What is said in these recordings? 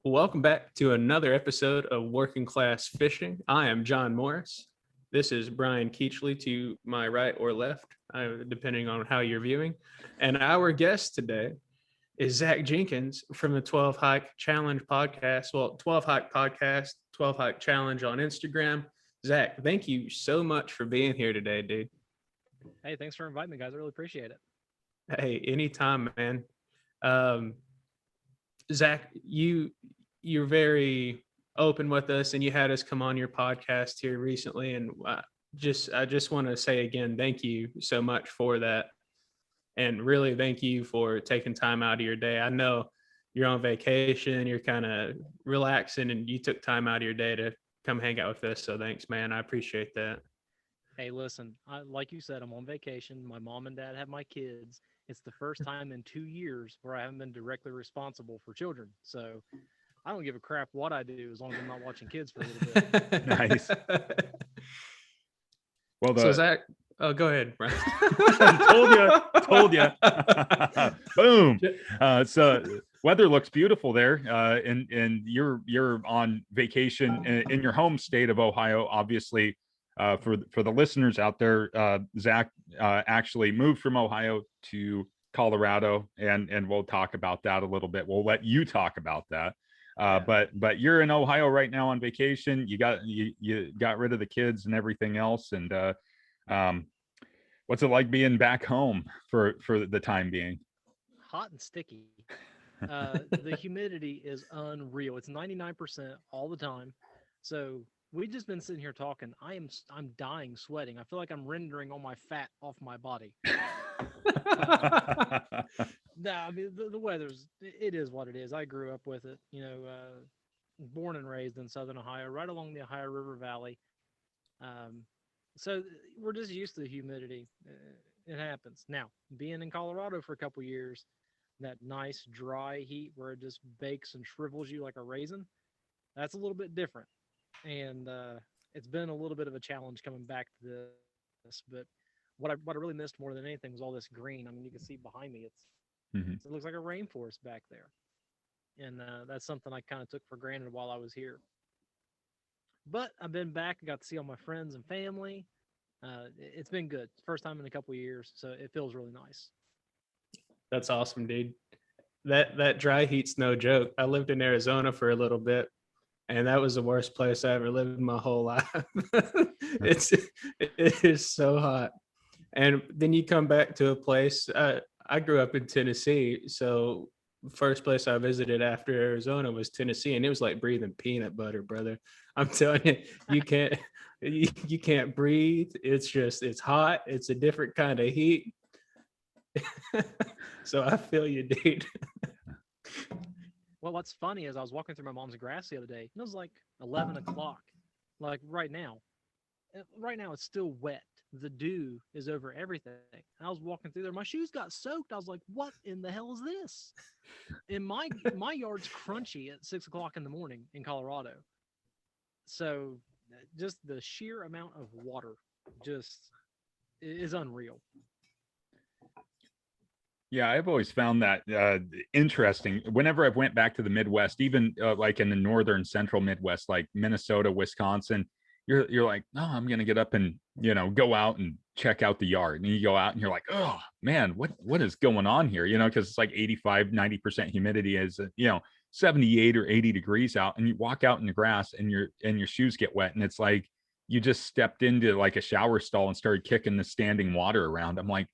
Welcome back to another episode of Working Class Fishing. I am John Morris. This is Brian Keachley to my right or left, depending on how you're viewing. And our guest today is Zach Jenkins from the 12 Hike Challenge podcast. Well, 12 Hike podcast, 12 Hike Challenge on Instagram. Zach, thank you so much for being here today, dude. Hey, thanks for inviting me, guys. I really appreciate it. Hey, anytime, man. Zach, you're very open with us, and you had us come on your podcast here recently, and I just want to say again, thank you so much for that, and really thank you for taking time out of your day. I know you're on vacation, you're kind of relaxing, and you took time out of your day to come hang out with us. So thanks, man. I appreciate that. Hey, listen, like you said, I'm on vacation. My mom and dad have my kids. It's the first time in 2 years where I haven't been directly responsible for children. So I don't give a crap what I do as long as I'm not watching kids for a little bit. Nice. Well, So Zach, oh, go ahead, Brian. told you. Boom. So weather looks beautiful there, and you're on vacation in your home state of Ohio. Obviously, for the listeners out there, Zach actually moved from Ohio to Colorado, and we'll talk about that a little bit. We'll let you talk about that. But you're in Ohio right now on vacation. You got rid of the kids and everything else. And what's it like being back home for the time being? Hot and sticky. The humidity is unreal. It's 99% all the time. So we've just been sitting here talking. I'm dying sweating. I feel like I'm rendering all my fat off my body. No, I mean the weather's it is what it is. I grew up with it, born and raised in Southern Ohio, right along the Ohio River Valley. So we're just used to the humidity. It happens. Now, being in Colorado for a couple years, that nice dry heat where it just bakes and shrivels you like a raisin, that's a little bit different. And it's been a little bit of a challenge coming back to this. But what I really missed more than anything was all this green. I mean, you can see behind me, it looks like a rainforest back there. And that's something I kind of took for granted while I was here. But I've been back. I got to see all my friends and family. It's been good. First time in a couple of years, so it feels really nice. That's awesome, dude. That dry heat's no joke. I lived in Arizona for a little bit, and that was the worst place I ever lived in my whole life. It is so hot. And then you come back to a place. I grew up in Tennessee, so first place I visited after Arizona was Tennessee, and it was like breathing peanut butter, brother. I'm telling you, you can't breathe. It's hot. It's a different kind of heat. So I feel you, dude. Well, what's funny is I was walking through my mom's grass the other day, and it was like 11 o'clock, like right now. Right now, it's still wet. The dew is over everything. And I was walking through there. My shoes got soaked. I was like, what in the hell is this? And my yard's crunchy at 6 o'clock in the morning in Colorado. So just the sheer amount of water just is unreal. Yeah, I've always found that interesting. Whenever I've went back to the Midwest, even like in the northern central Midwest, like Minnesota, Wisconsin, you're like, oh, I'm gonna get up and go out and check out the yard. And you go out and you're like, oh man, what is going on here? Because it's like 85-90% humidity, is 78 or 80 degrees out, and you walk out in the grass and your shoes get wet, and it's like you just stepped into like a shower stall and started kicking the standing water around. I'm like,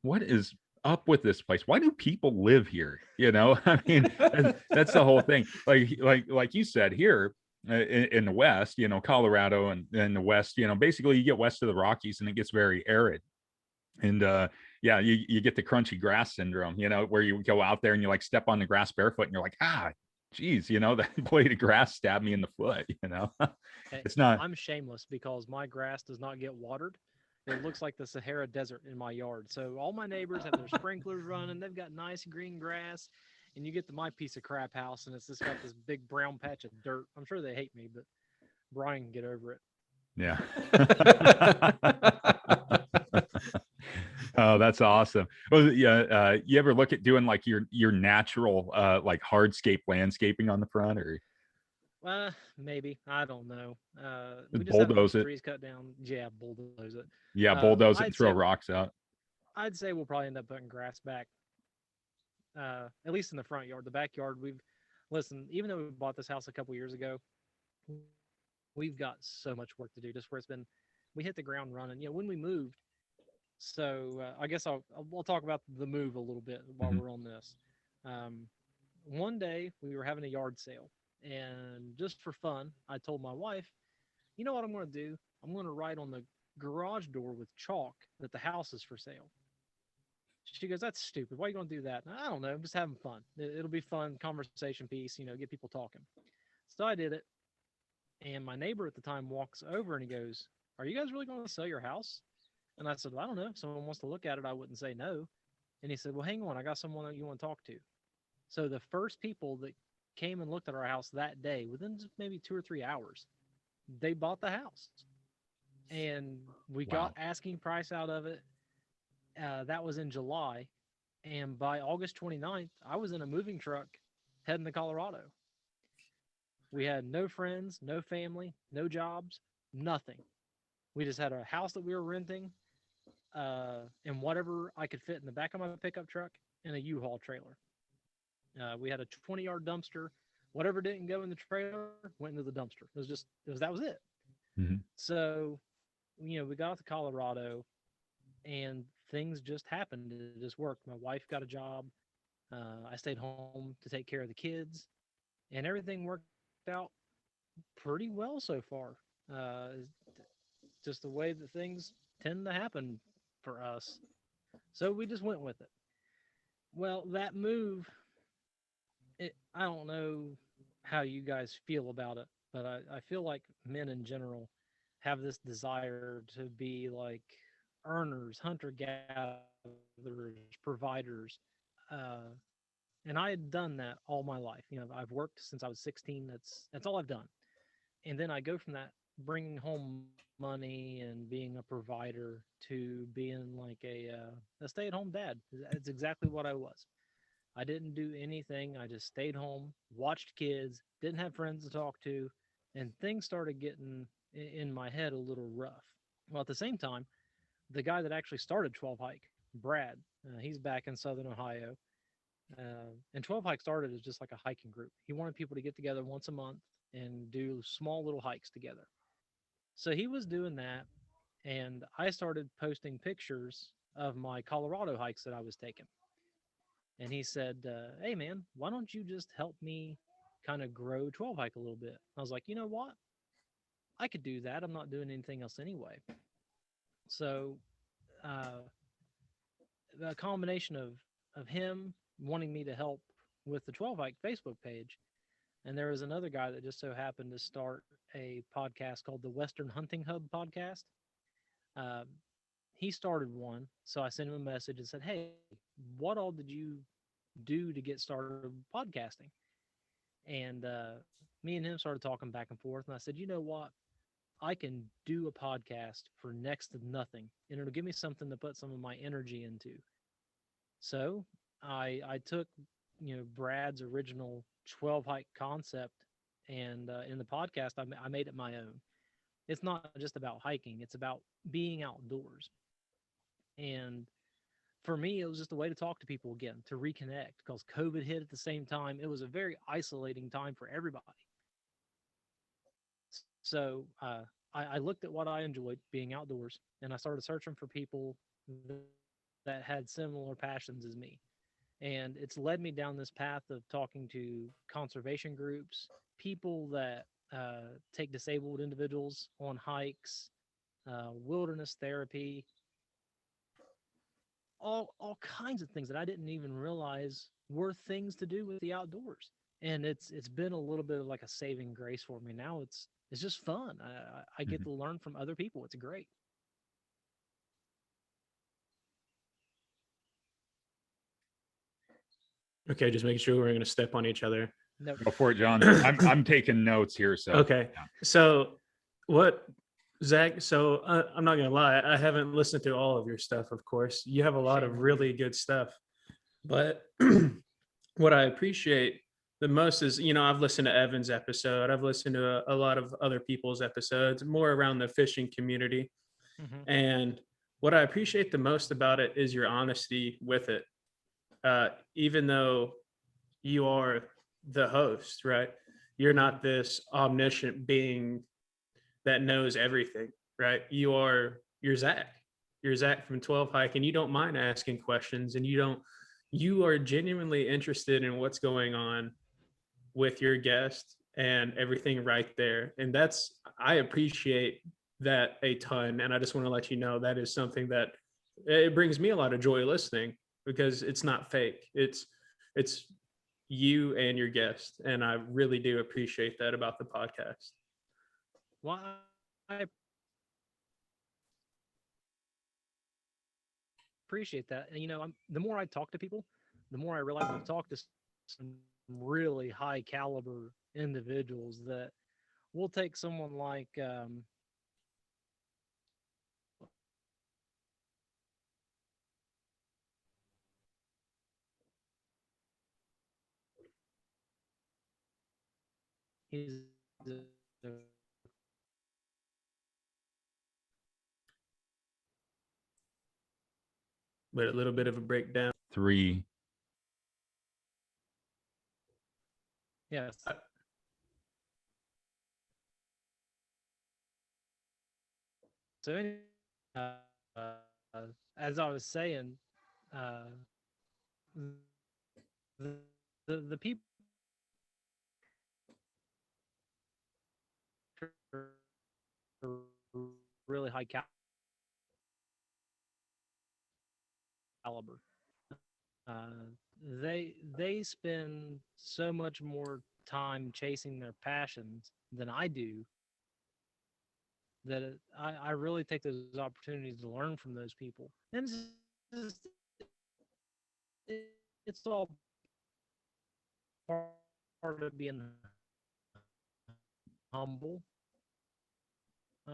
what is up with this place? Why do people live here? I mean, that's the whole thing. Like you said, here in the West, Colorado and the West, basically you get west of the Rockies and it gets very arid. And yeah, you get the crunchy grass syndrome, where you go out there and you like step on the grass barefoot and you're like, geez, that blade of grass stabbed me in the foot. Hey, It's not. I'm shameless because my grass does not get watered. It looks like the Sahara Desert in my yard. So all my neighbors have their sprinklers running. They've got nice green grass. And you get to my piece of crap house, and it's just got this big brown patch of dirt. I'm sure they hate me, but Brian can get over it. Yeah. Oh, that's awesome. Well, yeah. You ever look at doing like your natural like hardscape landscaping on the front, or Maybe. I don't know. We just just had a bunch bulldoze of it? trees cut down. Yeah, bulldoze it. Yeah, bulldoze it and I'd throw say rocks out. we'll probably end up putting grass back. At least in the front yard. The backyard, listen. Even though we bought this house a couple years ago, we've got so much work to do. Just where it's been, we hit the ground running. When we moved. So I guess I'll talk about the move a little bit while Mhm. we're on this. Um, one day we were having a yard sale, and just for fun, I told my wife, you know what I'm going to do? I'm going to write on the garage door with chalk that the house is for sale. She goes, that's stupid. Why are you going to do that? I don't know. I'm just having fun. It'll be fun conversation piece, get people talking. So I did it. And my neighbor at the time walks over and he goes, are you guys really going to sell your house? And I said, well, I don't know. If someone wants to look at it, I wouldn't say no. And he said, well, hang on. I got someone that you want to talk to. So the first people that came and looked at our house that day, within maybe 2 or 3 hours, they bought the house. And we got Wow. asking price out of it. That was in July. And by August 29th, I was in a moving truck heading to Colorado. We had no friends, no family, no jobs, nothing. We just had a house that we were renting, and whatever I could fit in the back of my pickup truck and a U-Haul trailer. We had a 20-yard dumpster. Whatever didn't go in the trailer went into the dumpster. That was it. Mhm. So, we got to Colorado, and things just happened. It just worked. My wife got a job. I stayed home to take care of the kids, and everything worked out pretty well so far. Just the way that things tend to happen for us. So we just went with it. Well, that move, I don't know how you guys feel about it, but I feel like men in general have this desire to be like earners, hunter gatherers, providers. Uh, and I had done that all my life. I've worked since I was 16. That's all I've done. And then I go from that bringing home money and being a provider to being like a stay-at-home dad. That's exactly what I was. I didn't do anything. I just stayed home, watched kids, didn't have friends to talk to, and things started getting in my head a little rough. Well, at the same time, the guy that actually started 12 Hike, Brad, he's back in Southern Ohio. And 12 Hike started as just like a hiking group. He wanted people to get together once a month and do small little hikes together. So he was doing that, and I started posting pictures of my Colorado hikes that I was taking. And he said, hey, man, why don't you just help me kind of grow 12 Hike a little bit? I was like, you know what? I could do that. I'm not doing anything else anyway. So, uh, a combination of him wanting me to help with the 12 Hike Facebook page. And there was another guy that just so happened to start a podcast called the Western Hunting Hub podcast. Um, he started one. So I sent him a message and said, hey, what all did you do to get started podcasting? And me and him started talking back and forth. And I said, you know what? I can do a podcast for next to nothing, and it'll give me something to put some of my energy into. So I took Brad's original 12 hike concept, and in the podcast I made it my own. It's not just about hiking; it's about being outdoors. And for me, it was just a way to talk to people again, to reconnect, because COVID hit at the same time. It was a very isolating time for everybody. So I looked at what I enjoyed, being outdoors, and I started searching for people that had similar passions as me. And it's led me down this path of talking to conservation groups, people that take disabled individuals on hikes, wilderness therapy, all kinds of things that I didn't even realize were things to do with the outdoors. And it's been a little bit of like a saving grace for me. Now it's just fun. I get Mhm. to learn from other people. It's great. Okay, just making sure we're going to step on each other. No, Go for it, John. I'm taking notes here. So Okay, so what Zach, so I'm not gonna lie, I haven't listened to all of your stuff. Of course, you have a lot Shame of on you. really good stuff, but what I appreciate the most is, I've listened to Evan's episode. I've listened to a lot of other people's episodes, more around the fishing community. Hmm. And what I appreciate the most about it is your honesty with it. Even though you are the host, right? You're not this omniscient being that knows everything, right? You're Zach. You're Zach from 12 Hike, and you don't mind asking questions, and you are genuinely interested in what's going on with your guest and everything right there. And I appreciate that a ton. And I just want to let you know that is something that it brings me a lot of joy listening, because it's not fake. It's you and your guest. And I really do appreciate that about the podcast. Well, I appreciate that. And the more I talk to people, the more I realize I've talked to some really high caliber individuals that will take someone like he's a, But a little bit of a breakdown. 3. yes. So uh, as I was saying, uh, the, the people are really high caliber. They spend so much more time chasing their passions than I do, that I really take those opportunities to learn from those people. And just, it's all part of being humble. Uh,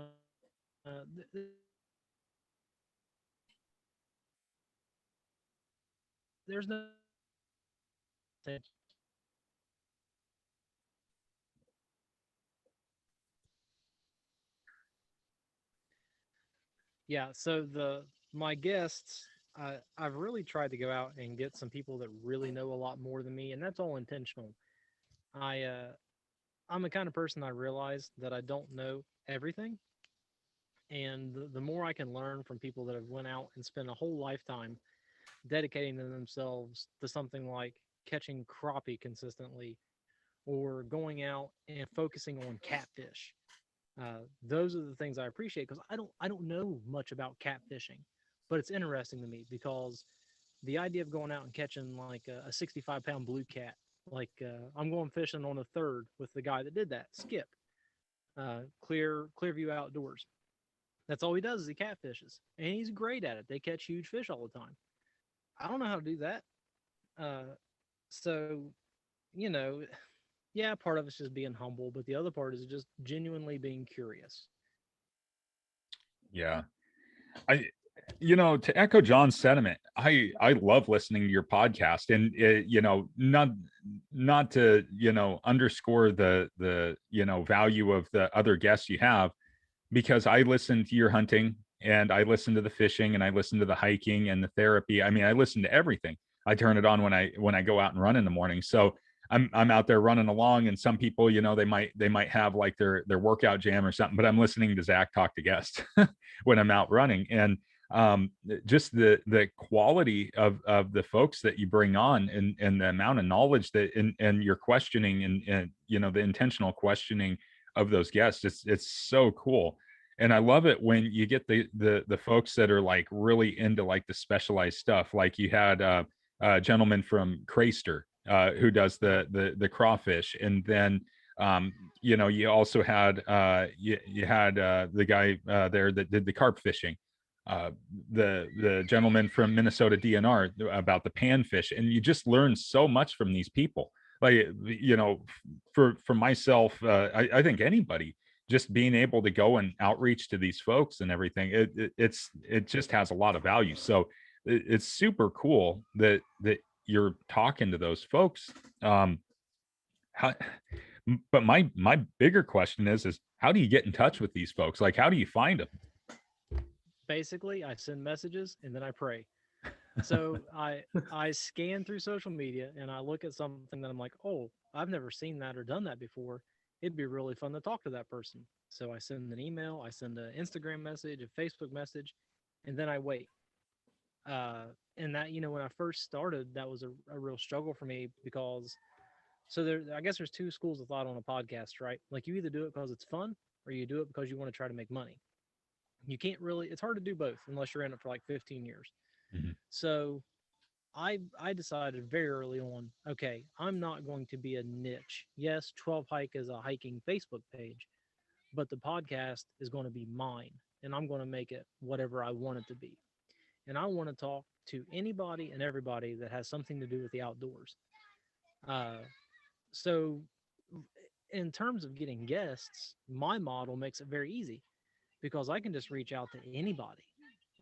there's no yeah. So my guests, I've really tried to go out and get some people that really know a lot more than me, and that's all intentional. I I'm the kind of person, I realize that I don't know everything, and the more I can learn from people that have went out and spent a whole lifetime dedicating themselves to something like catching crappie consistently, or going out and focusing on catfish. Those are the things I appreciate, because I don't know much about catfishing, but it's interesting to me because the idea of going out and catching like a 65-pound blue cat, like I'm going fishing on the third with the guy that did that, Skip, Clearview Outdoors. That's all he does is he catfishes, and he's great at it. They catch huge fish all the time. I don't know how to do that. So, you know, yeah, part of it's just being humble, but the other part is just genuinely being curious. Yeah. I to echo John's sentiment, I love listening to your podcast, and not to underscore the value of the other guests you have, because I listen to your hunting, and I listen to the fishing, and I listen to the hiking and the therapy. I mean, I listen to everything. I turn it on when I go out and run in the morning. So I'm out there running along, and some people, they might have like their workout jam or something, but I'm listening to Zach talk to guests when I'm out running. And just the quality of the folks that you bring on, and the amount of knowledge that and your questioning, and the intentional questioning of those guests, it's so cool. And I love it when you get the folks that are like really into like the specialized stuff. Like you had a gentleman from Craster, who does the crawfish, and then you also had you had the guy there that did the carp fishing, uh, the gentleman from Minnesota DNR about the panfish, and you just learn so much from these people. Like, for myself, I think anybody, just being able to go and outreach to these folks and everything, it just has a lot of value. So it's super cool that you're talking to those folks. How, but my bigger question is how do you get in touch with these folks? Like, how do you find them? Basically, I send messages and then I pray. So I scan through social media and I look at something that I'm like, oh, I've never seen that or done that before. It'd be really fun to talk to that person. So I send an email, I send an Instagram message, a Facebook message, and then I wait. And that, when I first started, that was a real struggle for me because I guess there's two schools of thought on a podcast, right? Like you either do it because it's fun or you do it because you want to try to make money. You can't really, it's hard to do both unless you're in it for like 15 years. Mhm. So I decided very early on, okay, I'm not going to be a niche. Yes, 12 Hike is a hiking Facebook page, but the podcast is going to be mine and I'm going to make it whatever I want it to be. And I want to talk to anybody and everybody that has something to do with the outdoors. Uh, so, in terms of getting guests, my model makes it very easy because I can just reach out to anybody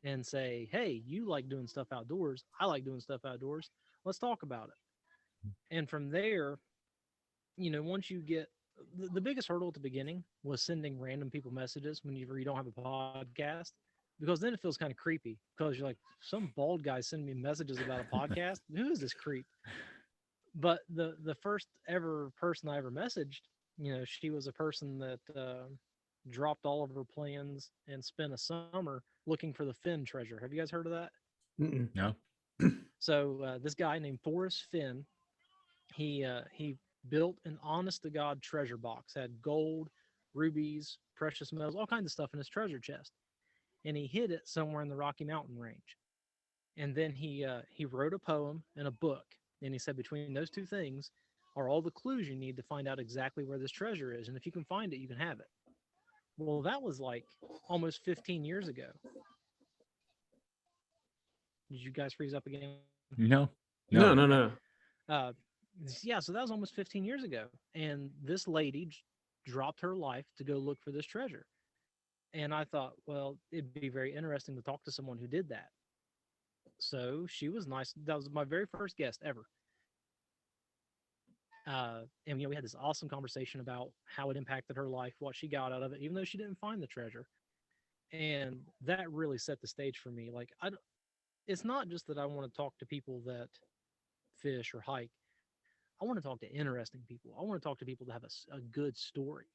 and say, hey, you like doing stuff outdoors. I like doing stuff outdoors. Let's talk about it. And from there, once you get the biggest hurdle at the beginning was sending random people messages whenever you don't have a podcast, because then it feels kind of creepy because you're like, some bald guy sending me messages about a podcast. Who is this creep? But the first ever person I ever messaged, she was a person that dropped all of her plans and spent a summer looking for the Finn treasure. Have you guys heard of that? No. So this guy named Forrest Finn, he built an honest to God treasure box, had gold, rubies, precious metals, all kinds of stuff in his treasure chest, and he hid it somewhere in the Rocky Mountain range. And then he wrote a poem and a book, and he said between those two things are all the clues you need to find out exactly where this treasure is, and if you can find it, you can have it. Well, that was like almost 15 years ago. Did you guys freeze up again? No. No. Uh, yeah, so that was almost 15 years ago. And this lady dropped her life to go look for this treasure. And I thought, well, it'd be very interesting to talk to someone who did that. So she was nice. That was my very first guest ever. And we had this awesome conversation about how it impacted her life, what she got out of it, even though she didn't find the treasure. And that really set the stage for me. Like, it's not just that I want to talk to people that fish or hike. I want to talk to interesting people. I want to talk to people that have a good story.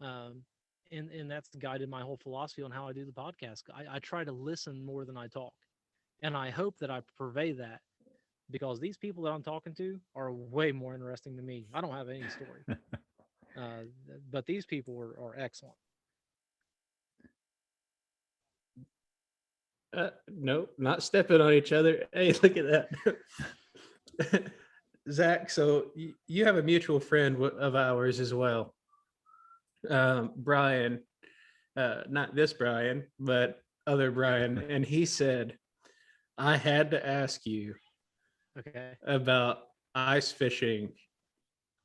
Um, and that's guided my whole philosophy on how I do the podcast. I try to listen more than I talk. And I hope that I purvey that because these people that I'm talking to are way more interesting than me. I don't have any story. But these people are excellent. Nope, not stepping on each other. Hey, look at that. Zach, so you have a mutual friend of ours as well. Brian, not this Brian, but other Brian. And he said, I had to ask you Okay. about ice fishing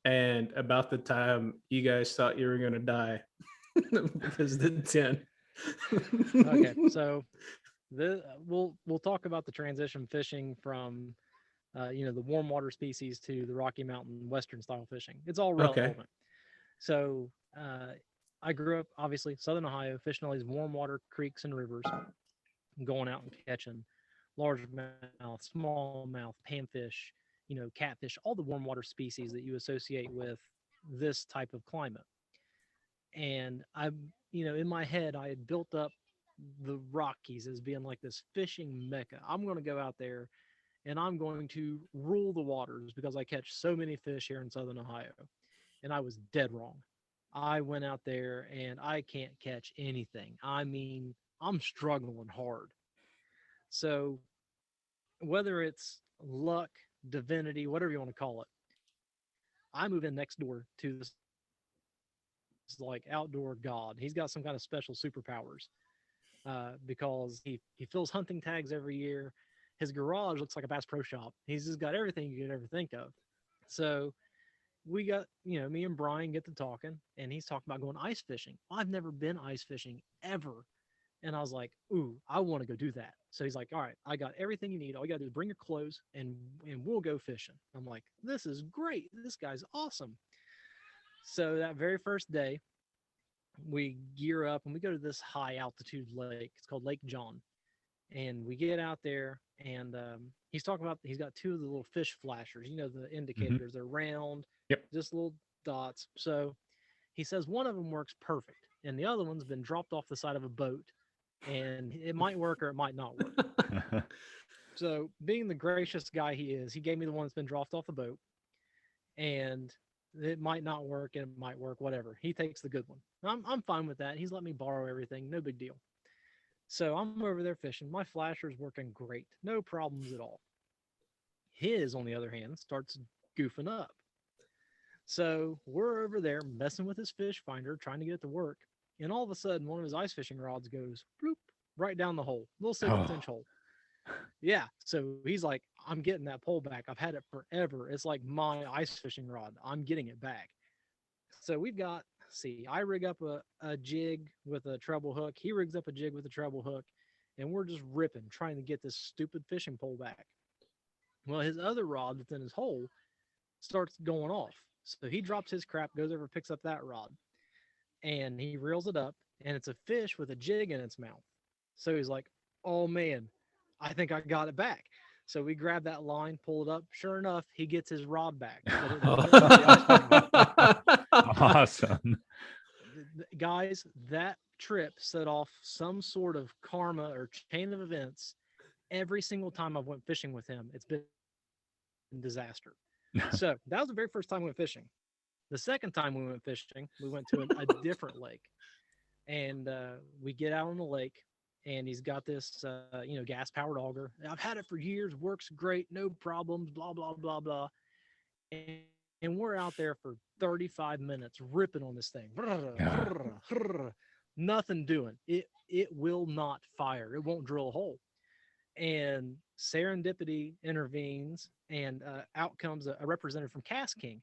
and about the time you guys thought you were going to die because the 10. Okay. So we'll talk about the transition fishing from the warm water species to the Rocky Mountain Western style fishing. It's all relevant. Okay. So I grew up obviously Southern Ohio, fishing all these warm water creeks and rivers, going out and catching largemouth, smallmouth, panfish, catfish, all the warm water species that you associate with this type of climate. And in my head, I had built up the Rockies as being like this fishing mecca. I'm going to go out there and I'm going to rule the waters because I catch so many fish here in Southern Ohio. And I was dead wrong. I went out there and I can't catch anything. I mean, I'm struggling hard. So whether it's luck, divinity, whatever you want to call it, I move in next door to this like outdoor god. He's got some kind of special superpowers because he fills hunting tags every year. His garage looks like a Bass Pro Shop. He's just got everything you could ever think of. So we got, me and Brian get to talking, and he's talking about going ice fishing. I've never been ice fishing ever. And I was like, ooh, I want to go do that. So he's like, all right, I got everything you need. All you got to do is bring your clothes and we'll go fishing. I'm like, this is great. This guy's awesome. So that very first day, we gear up and we go to this high altitude lake. It's called Lake John. And we get out there, and he's talking about he's got two of the little fish flashers, the Mhm. indicators. They're round, Yep. just little dots. So he says one of them works perfect, and the other one's been dropped off the side of a boat, and it might work or it might not work. So, being the gracious guy he is, he gave me the one that's been dropped off the boat, and it might not work and it might work, whatever. He takes the good one. I'm fine with that. He's let me borrow everything, no big deal. So I'm over there fishing. My flasher's working great, no problems at all. His, on the other hand, starts goofing up. So we're over there messing with his fish finder, trying to get it to work. And all of a sudden, one of his ice fishing rods goes bloop right down the hole, little 6 inch hole. Yeah. So he's like, I'm getting that pole back. I've had it forever. It's like my ice fishing rod. I'm getting it back. So we've got, see, I rig up a jig with a treble hook. He rigs up a jig with a treble hook. And we're just ripping, trying to get this stupid fishing pole back. Well, his other rod that's in his hole starts going off. So he drops his crap, goes over, picks up that rod, and he reels it up. And it's a fish with a jig in its mouth. So he's like, oh man, I think I got it back. So we grab that line, pull it up. Sure enough, he gets his rod back. But it wasn't the ice fishing rod. Awesome. Guys, that trip set off some sort of karma or chain of events. Every single time I've went fishing with him, it's been disaster. So that was the very first time we went fishing. The second time we went fishing, we went to a different lake, and we get out on the lake, and he's got this, gas powered auger. I've had it for years, works great, no problems, blah blah blah blah. And we're out there for 35 minutes ripping on this thing. Nothing doing. It will not fire. It won't drill a hole. And serendipity intervenes, and out comes a representative from Cast King,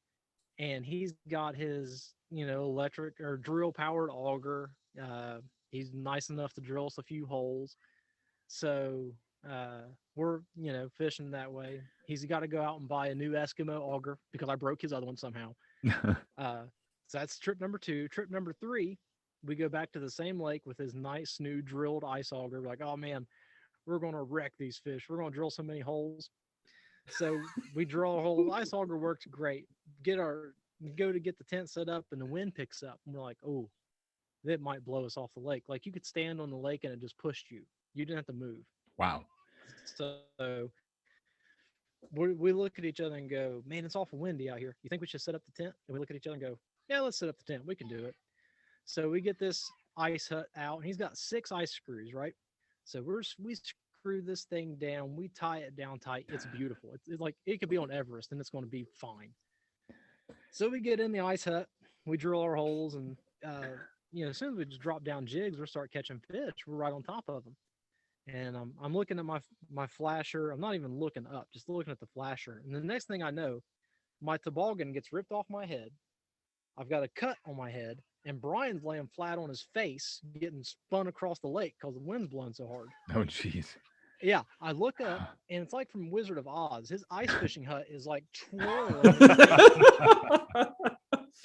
and he's got his electric or drill powered auger. He's nice enough to drill us a few holes. So we're fishing that way. He's got to go out and buy a new Eskimo auger because I broke his other one somehow. So that's trip number 2. Trip number 3, we go back to the same lake with his nice new drilled ice auger. We're like, oh man, we're gonna wreck these fish. We're gonna drill so many holes. So we drill a hole. Ice auger works great. Go to get the tent set up, and the wind picks up, and we're like, oh, that might blow us off the lake. Like you could stand on the lake and it just pushed you. You didn't have to move. Wow. So we look at each other and go, man, it's awful windy out here. You think we should set up the tent? And we look at each other and go, yeah, let's set up the tent. We can do it. So we get this ice hut out, and he's got 6 ice screws, right? So we screw this thing down. We tie it down tight. It's beautiful. It's like it could be on Everest, and it's going to be fine. So we get in the ice hut. We drill our holes, and as soon as we just drop down jigs, we start catching fish. We're right on top of them. And I'm looking at my flasher. I'm not even looking up, just looking at the flasher. And the next thing I know, my toboggan gets ripped off my head. I've got a cut on my head, and Brian's laying flat on his face, getting spun across the lake because the wind's blowing so hard. Oh, jeez. Yeah, I look up, and it's like from Wizard of Oz. His ice fishing hut is like twirling.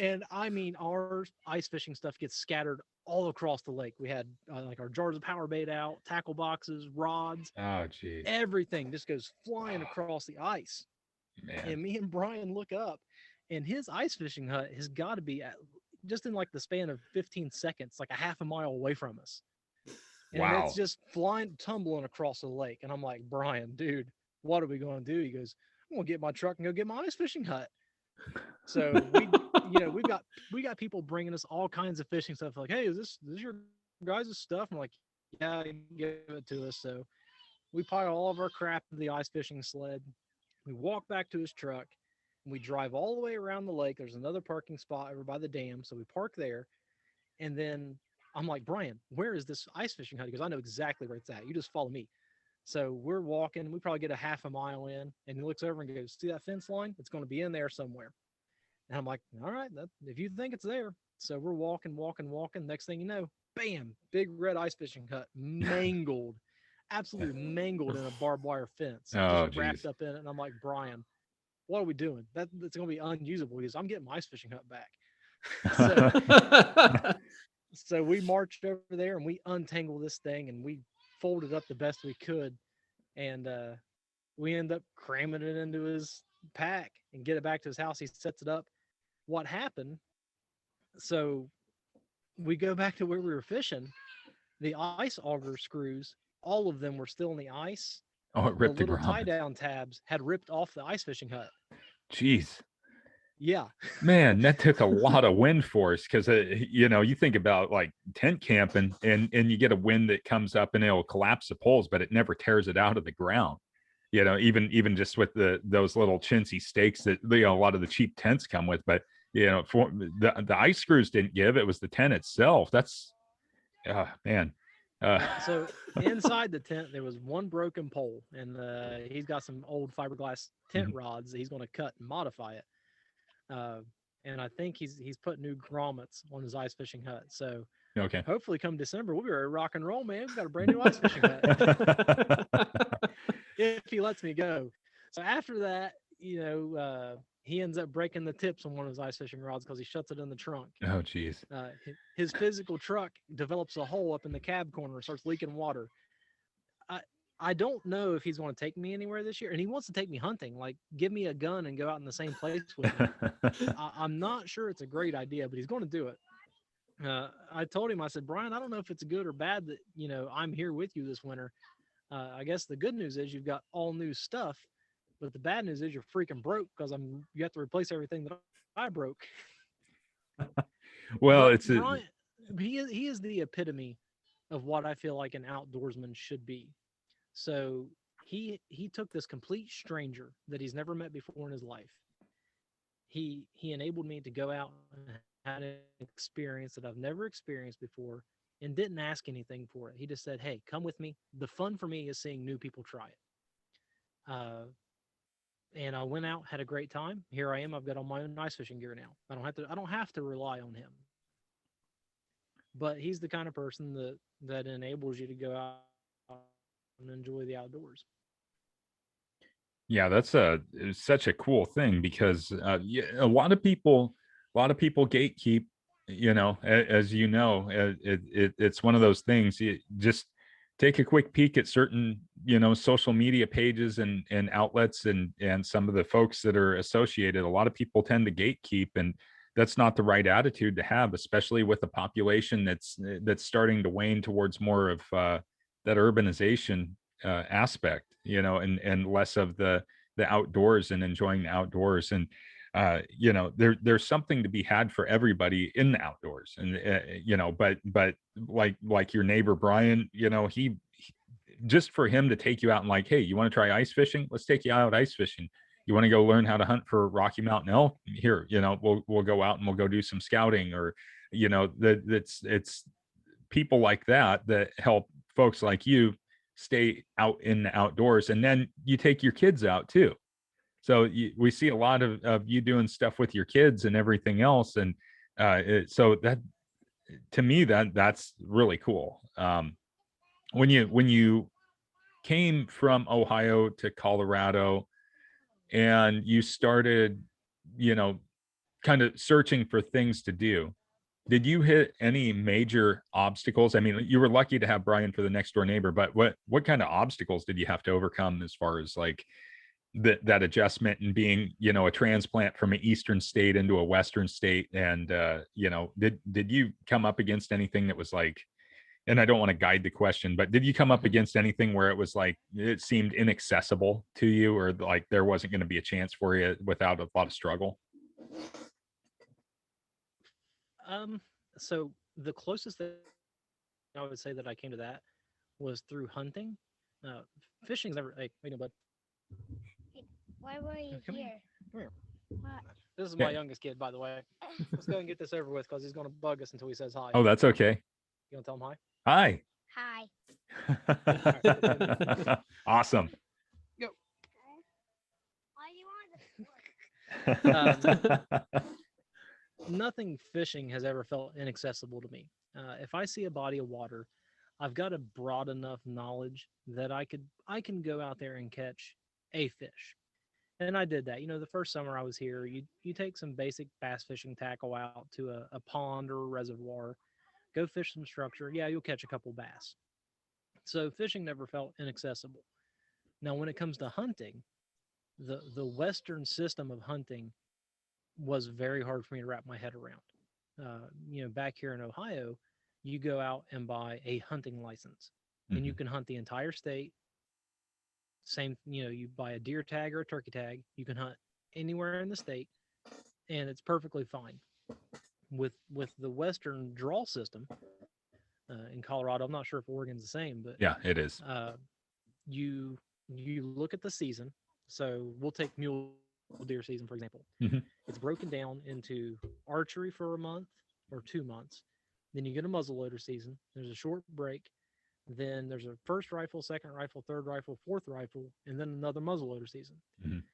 And I mean, our ice fishing stuff gets scattered all across the lake. We had like our jars of power bait out, tackle boxes, rods. Oh, jeez. Everything just goes flying across the ice. Man. And me and Brian look up, and his ice fishing hut has got to be just in like the span of 15 seconds, like a half a mile away from us. And wow. It's just flying, tumbling across the lake. And I'm like, Brian, dude, what are we going to do? He goes, I'm going to get my truck and go get my ice fishing hut. So we got people bringing us all kinds of fishing stuff. Like, hey, is this your guys' stuff? I'm like, yeah, give it to us. So we pile all of our crap in the ice fishing sled. We walk back to his truck, and we drive all the way around the lake. There's another parking spot over by the dam, so we park there. And then I'm like, Brian, where is this ice fishing hut? Because I know exactly where it's at. You just follow me. So we're walking. We probably get a half a mile in, and he looks over and goes, see that fence line? It's going to be in there somewhere. And I'm like, all right, if you think it's there. So we're walking. Next thing you know, bam, big red ice fishing hut, mangled, absolutely mangled in a barbed wire fence, just Oh, wrapped geez. up in it. And I'm like, Brian, what are we doing? That's going to be unusable. Because I'm getting my ice fishing hut back. so so we marched over there and we untangled this thing and we folded up the best we could. And we end up cramming it into his pack and get it back to his house. He sets it up. What happened? So we go back to where we were fishing. The ice auger screws, all of them were still in the ice. Oh, it The ripped the little tie grommet. down tabs had ripped off the ice fishing hut. Jeez. Yeah. Man, that took a lot of wind force because you think about like tent camping and you get a wind that comes up and it'll collapse the poles, but it never tears it out of the ground. Even just with those little chintzy stakes that a lot of the cheap tents come with, but for the ice screws didn't give. It was the tent itself. That's man. So inside the tent there was one broken pole, and he's got some old fiberglass tent rods that he's going to cut and modify it. And I think he's put new grommets on his ice fishing hut. So Okay. hopefully come December we'll be ready to rock and roll, man. We've got a brand new ice fishing hut. If he lets me go. So after that, he ends up breaking the tips on one of his ice fishing rods because he shuts it in the trunk. Oh, geez. His physical truck develops a hole up in the cab corner, starts leaking water. I don't know if he's going to take me anywhere this year, and he wants to take me hunting. Like, give me a gun and go out in the same place with me. I'm not sure it's a great idea, but he's going to do it. I told him, I said, Brian, I don't know if it's good or bad that I'm here with you this winter. I guess the good news is you've got all new stuff, but the bad news is you're freaking broke because you have to replace everything that I broke. Well, But it's Brian, he is the epitome of what I feel like an outdoorsman should be. So he took this complete stranger that he's never met before in his life. He enabled me to go out and had an experience that I've never experienced before and didn't ask anything for it. He just said, "Hey, come with me. The fun for me is seeing new people try it." And I went out, had a great time. Here I am. I've got all my own ice fishing gear now. I don't have to rely on him. But he's the kind of person that enables you to go out and enjoy the outdoors. Yeah, that's such a cool thing because a lot of people gatekeep. As it's one of those things. You just take a quick peek at certain social media pages and outlets and some of the folks that are associated. A lot of people tend to gatekeep, and that's not the right attitude to have, especially with a population that's starting to wane towards more of that urbanization aspect, and less of the outdoors and enjoying the outdoors. And there's something to be had for everybody in the outdoors. And but like your neighbor Brian, he just for him to take you out and like, hey, you want to try ice fishing? Let's take you out ice fishing. You want to go learn how to hunt for Rocky Mountain elk? Here, we'll go out and we'll go do some scouting. Or it's people like that help folks like you stay out in the outdoors. And then you take your kids out too. So we see a lot of you doing stuff with your kids and everything else. And so that, to me, that's really cool. When you came from Ohio to Colorado and you started, kind of searching for things to do, did you hit any major obstacles? I mean, you were lucky to have Brian for the next door neighbor, but what kind of obstacles did you have to overcome as far as like that adjustment and being, a transplant from an eastern state into a western state? And did you come up against anything that was like, and I don't want to guide the question, but did you come up against anything where it was like it seemed inaccessible to you, or like there wasn't going to be a chance for you without a lot of struggle? So the closest thing I would say that I came to that was through hunting. Fishing's never, hey, wait, no, bud. Why were you Come here? here. Come here. What? This is Yeah. my youngest kid, by the way. Let's go and get this over with because he's going to bug us until he says hi. Oh, that's okay. You want to tell him hi? Hi. Hi. Awesome. Go. Why you on the floor? Nothing fishing has ever felt inaccessible to me. If I see a body of water, I've got a broad enough knowledge that I can go out there and catch a fish. And I did that. You know, the first summer I was here, you take some basic bass fishing tackle out to a pond or a reservoir, go fish some structure. Yeah, you'll catch a couple bass. So fishing never felt inaccessible. Now, when it comes to hunting, the Western system of hunting was very hard for me to wrap my head around. You know, back here in Ohio, you go out and buy a hunting license, and you Mhm. can hunt the entire state. Same, you know, you buy a deer tag or a turkey tag, you can hunt anywhere in the state, and it's perfectly fine. With the Western draw system in Colorado, I'm not sure if Oregon's the same, but Yeah, it is. you look at the season. So we'll take mule deer season for example. Mhm. It's broken down into archery for a month or 2 months. Then you get a muzzleloader season. There's a short break. Then there's a first rifle, second rifle, third rifle, fourth rifle, and then another muzzleloader season. Mhm.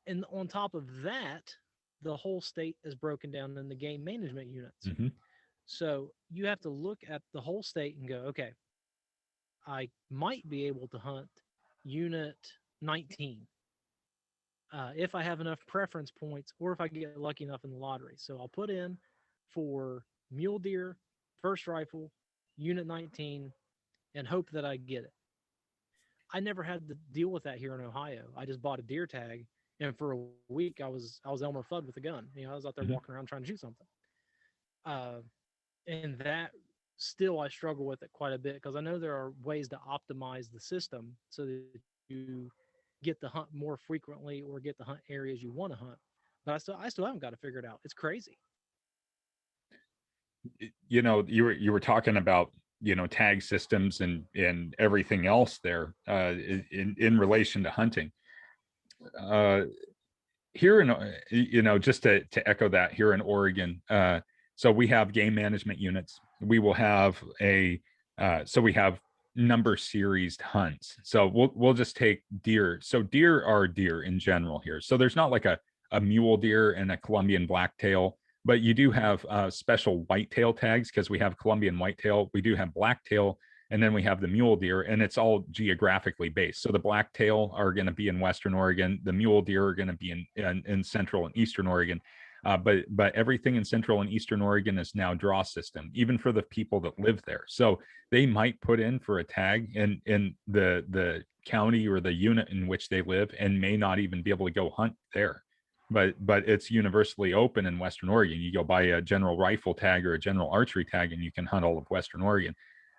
And on top of that, the whole state is broken down into game management units. Mhm. So you have to look at the whole state and go, okay, I might be able to hunt unit 19 if I have enough preference points or if I get lucky enough in the lottery. So I'll put in for mule deer, first rifle, unit 19, and hope that I get it. I never had to deal with that here in Ohio. I just bought a deer tag, and for a week I was Elmer Fudd with a gun. You know, I was out there Mhm. walking around trying to shoot something. Uh, and that still I struggle with it quite a bit because I know there are ways to optimize the system so that you get to hunt more frequently or get to hunt areas you want to hunt. But I still haven't got to figure it out. It's crazy. You know, you were talking about, you know, tag systems and everything else there, in relation to hunting. Uh, Here in, you know, just to echo that, here in Oregon, so we have game management units. We will have so we have number series hunts. So we'll just take deer. So deer are deer in general here. So there's not like a mule deer and a Colombian blacktail, but you do have special whitetail tags because we have Colombian whitetail. We do have blacktail, and then we have the mule deer, and it's all geographically based. So the blacktail are going to be in Western Oregon, the mule deer are going to be in Central and Eastern Oregon. But everything in Central and Eastern Oregon is now draw system, even for the people that live there. So they might put in for a tag in the county or the unit in which they live, and may not even be able to go hunt there. But it's universally open in Western Oregon. You go buy a general rifle tag or a general archery tag, and you can hunt all of Western Oregon.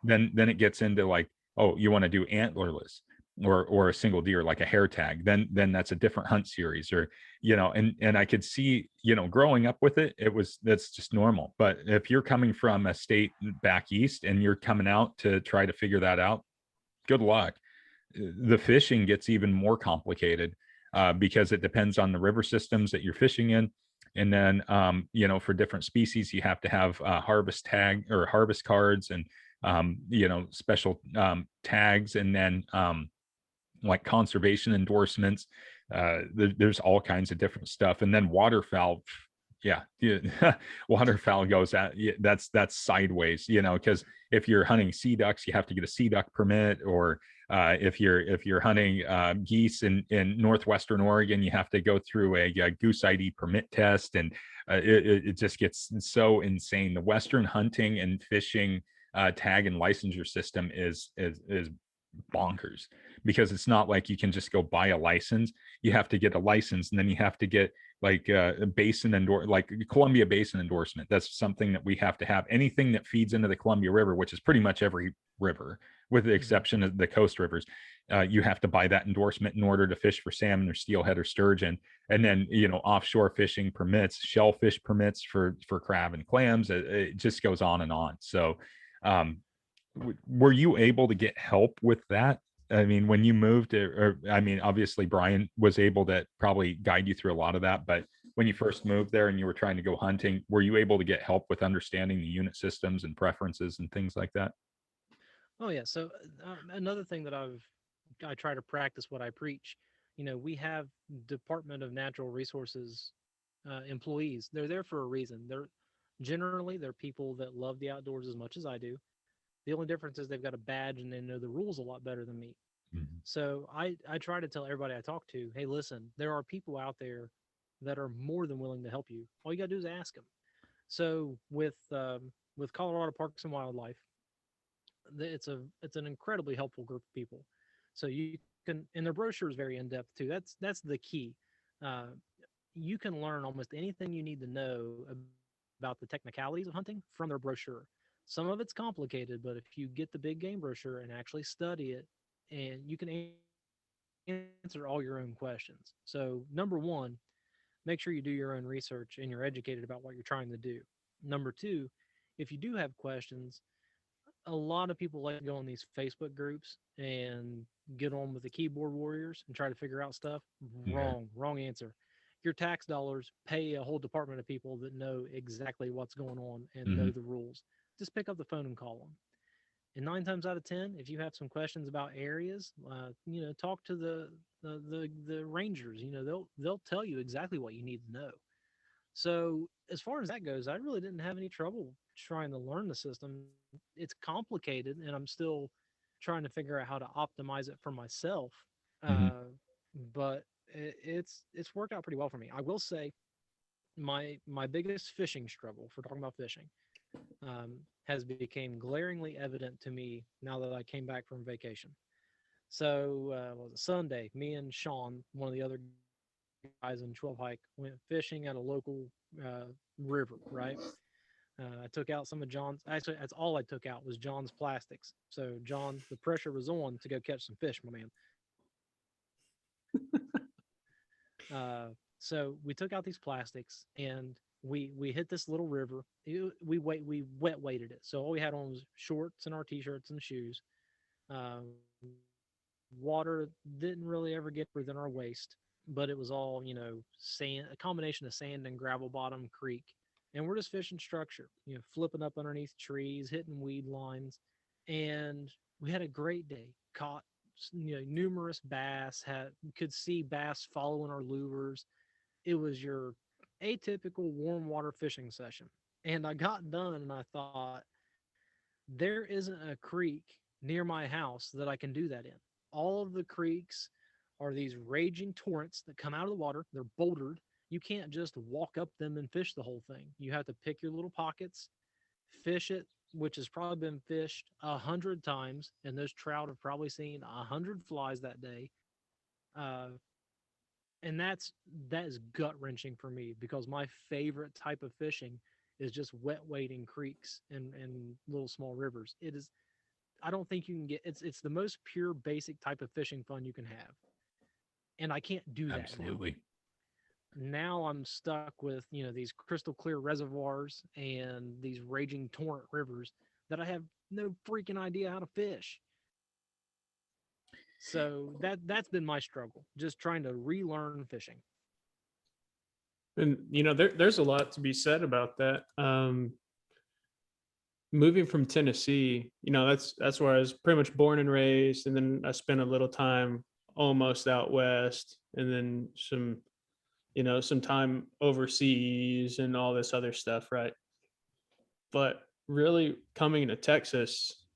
Then it gets into like, oh, you want to do antlerless or a single deer like a hair tag, then that's a different hunt series. Or, you know, and I could see, you know, growing up with it, that's just normal. But if you're coming from a state back east and you're coming out to try to figure that out, good luck. The fishing gets even more complicated because it depends on the river systems that you're fishing in. And then, you know, for different species, you have to have harvest tag or harvest cards, and you know, special tags, and then like conservation endorsements. There's all kinds of different stuff. And then waterfowl, yeah, waterfowl goes at, yeah, that's sideways, you know, because if you're hunting sea ducks, you have to get a sea duck permit. Or if you're hunting geese in northwestern Oregon, you have to go through a goose ID permit test. And it just gets so insane. The Western hunting and fishing tag and licensure system is bonkers, because it's not like you can just go buy a license. You have to get a license, and then you have to get like a basin like Columbia Basin endorsement. That's something that we have to have. Anything that feeds into the Columbia River, which is pretty much every river with the exception of the coast rivers, you have to buy that endorsement in order to fish for salmon or steelhead or sturgeon. And then, you know, offshore fishing permits, shellfish permits for crab and clams. It just goes on and on. So were you able to get help with that? I mean, when you moved, or I mean, obviously Brian was able to probably guide you through a lot of that, but when you first moved there and you were trying to go hunting, were you able to get help with understanding the unit systems and preferences and things like that? Oh yeah. So another thing that I try to practice what I preach. We have Department of Natural Resources employees. They're there for a reason. They're people that love the outdoors as much as I do. The only difference is they've got a badge and they know the rules a lot better than me. Mhm. So I try to tell everybody I talk to, hey, listen, there are people out there that are more than willing to help you. All you got to do is ask them. So with Colorado Parks and Wildlife, it's an incredibly helpful group of people. So you can, and their brochure is very in depth too. That's the key. Uh, you can learn almost anything you need to know about the technicalities of hunting from their brochure. Some of it's complicated, but if you get the big game brochure and actually study it, and you can answer all your own questions. So, number one, make sure you do your own research and you're educated about what you're trying to do. Number two, if you do have questions, a lot of people like to go on these Facebook groups and get on with the keyboard warriors and try to figure out stuff. Yeah. Wrong answer. Your tax dollars pay a whole department of people that know exactly what's going on and know Mhm. the rules. Just pick up the phone and call them. And 9 times out of 10, if you have some questions about areas, talk to the rangers. They'll tell you exactly what you need to know. So as far as that goes, I really didn't have any trouble trying to learn the system. It's complicated, and I'm still trying to figure out how to optimize it for myself. Mhm. Uh, but it's worked out pretty well for me. I will say my biggest fishing struggle, if we're talking about fishing, has become glaringly evident to me now that I came back from vacation. So was it Sunday? Me and Sean, one of the other guys in 12 hike, went fishing at a local river. Right. I took out some of John's. Actually, that's all I took out was John's plastics. So John, the pressure was on to go catch some fish, my man. So we took out these plastics and we hit this little river. We wet weighted it. So all we had on was shorts and our t-shirts and shoes. Water didn't really ever get within our waist, but it was all sand, a combination of sand and gravel bottom creek. And we're just fishing structure, flipping up underneath trees, hitting weed lines, and we had a great day. Caught numerous bass. Had could see bass following our lures. It was your atypical warm water fishing session. And I got done and I thought, there isn't a creek near my house that I can do that in. All of the creeks are these raging torrents that come out of the water. They're bouldered. You can't just walk up them and fish the whole thing. You have to pick your little pockets, fish it, which has probably been fished 100 times, and those trout have probably seen 100 flies that day. Uh, and that is gut wrenching for me because my favorite type of fishing is just wet wading creeks and little small rivers. It is I don't think you can get it's the most pure basic type of fishing fun you can have. And I can't do that now. Absolutely. Now I'm stuck with, these crystal clear reservoirs and these raging torrent rivers that I have no freaking idea how to fish. So that's been my struggle, just trying to relearn fishing. And there's a lot to be said about that. Moving from Tennessee, that's where I was pretty much born and raised, and then I spent a little time almost out west, and then some time overseas and all this other stuff, right? But really coming to Texas,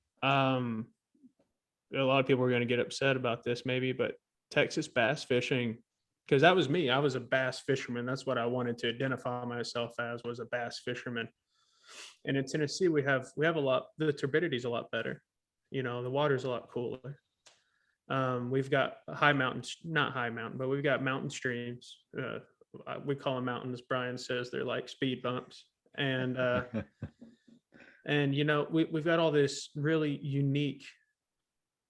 a lot of people are going to get upset about this maybe, but Texas bass fishing, because that was me. I was a bass fisherman. That's what I wanted to identify myself as, was a bass fisherman. And in Tennessee, we have a lot. The turbidity is a lot better. The water's a lot cooler. We've got high mountains, not high mountain, but we've got mountain streams. We call them mountains. Brian says they're like speed bumps, and we've got all this really unique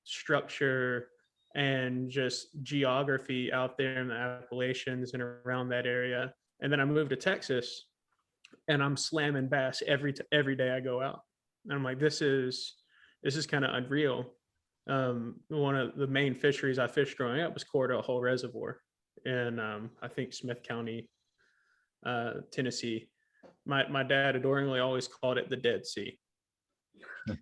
structure and just geography out there in the Appalachians and around that area. And then I moved to Texas, and I'm slamming bass every day I go out. And I'm like, this is kind of unreal. One of the main fisheries I fished growing up was Cordell Hole Reservoir in I think Smith County, Tennessee. My dad adoringly always called it the Dead Sea.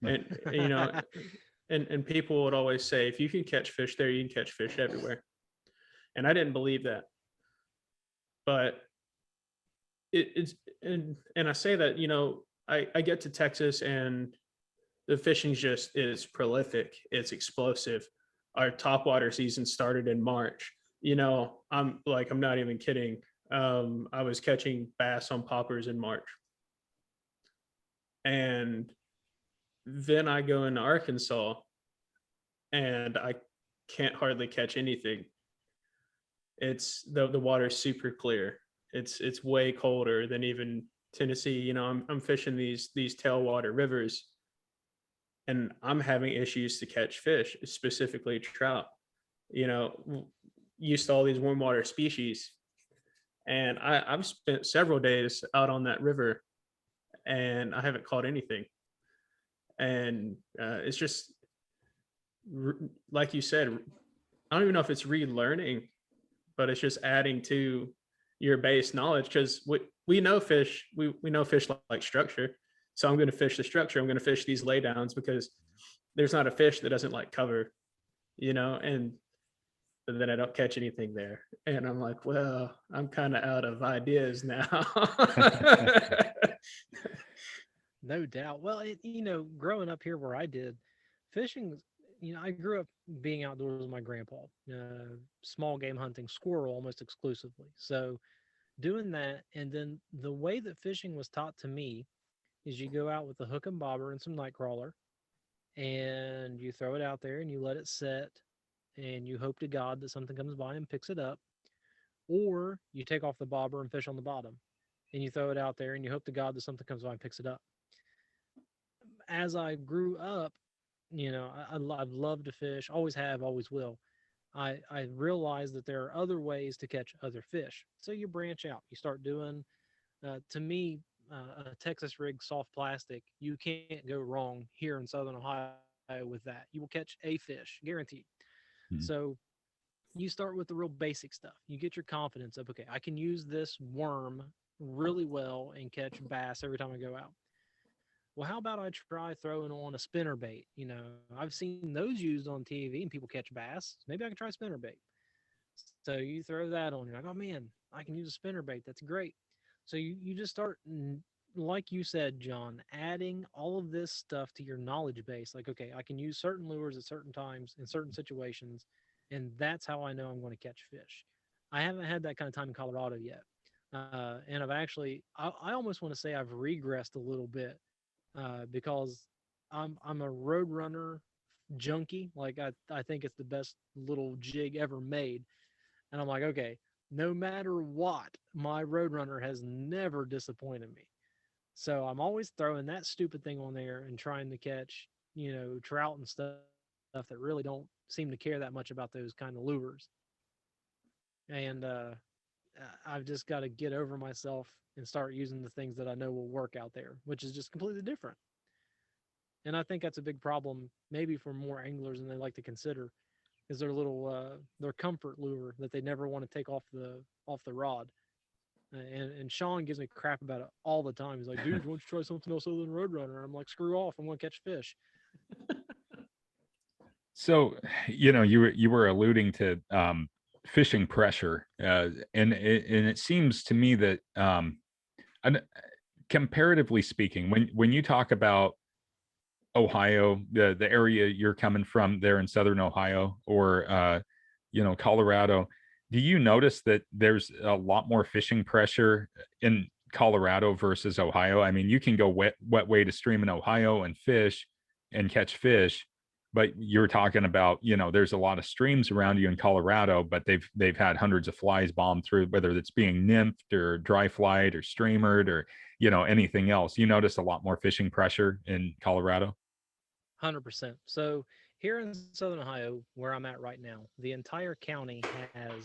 And and people would always say, if you can catch fish there, you can catch fish everywhere. And I didn't believe that. But it's and I say that, I get to Texas and the fishing just is prolific. It's explosive. Our topwater season started in March. I'm not even kidding. I was catching bass on poppers in March. And then I go into Arkansas and I can't hardly catch anything. It's the water's super clear. It's way colder than even Tennessee. I'm fishing these tailwater rivers and I'm having issues to catch fish, specifically trout. Used to all these warm water species. And I've spent several days out on that river and I haven't caught anything. And it's just, like you said, I don't even know if it's relearning, but it's just adding to your base knowledge because we know fish, we know fish like structure. So I'm going to fish the structure. I'm going to fish these laydowns because there's not a fish that doesn't like cover, and then I don't catch anything there. And I'm like, well, I'm kind of out of ideas now. No doubt. Well, growing up here where I did, fishing, I grew up being outdoors with my grandpa, small game hunting, squirrel almost exclusively. So doing that, and then the way that fishing was taught to me is you go out with a hook and bobber and some night crawler, and you throw it out there and you let it set, and you hope to God that something comes by and picks it up, or you take off the bobber and fish on the bottom, and you throw it out there and you hope to God that something comes by and picks it up. As I grew up, I've loved to fish, always have, always will. I realized that there are other ways to catch other fish. So you branch out, you start doing, to me, a Texas rig soft plastic, you can't go wrong here in Southern Ohio with that. You will catch a fish, guaranteed. Mhm. So you start with the real basic stuff. You get your confidence up. Okay, I can use this worm really well and catch bass every time I go out. Well, how about I try throwing on a spinner bait? I've seen those used on TV and people catch bass. Maybe I can try spinner bait. So you throw that on. You're like, oh man, I can use a spinner bait. That's great. So you just start, like you said, John, adding all of this stuff to your knowledge base. Like, okay, I can use certain lures at certain times in certain situations, and that's how I know I'm going to catch fish. I haven't had that kind of time in Colorado yet. And I've actually, I almost want to say I've regressed a little bit because I'm a road runner junkie. Like I think it's the best little jig ever made. And I'm like, okay, no matter what, my Roadrunner has never disappointed me. So I'm always throwing that stupid thing on there and trying to catch, trout and stuff that really don't seem to care that much about those kind of lures. And I've just got to get over myself and start using the things that I know will work out there, which is just completely different. And I think that's a big problem, maybe for more anglers than they like to consider, is their little their comfort lure that they never want to take off the rod. And Sean gives me crap about it all the time. He's like, dude, why don't you try something else other than Roadrunner? I'm like, screw off, I'm gonna catch fish. So, you were alluding to fishing pressure, and it seems to me that and comparatively speaking, when you talk about Ohio, the area you're coming from there in Southern Ohio, or Colorado, do you notice that there's a lot more fishing pressure in Colorado versus Ohio? I mean, you can go wet way to stream in Ohio and fish and catch fish, but you're talking about, there's a lot of streams around you in Colorado, but they've had hundreds of flies bombed through, whether it's being nymphed or dry flied or streamered or anything else. You notice a lot more fishing pressure in Colorado. 100%. So here in Southern Ohio, where I'm at right now, the entire county has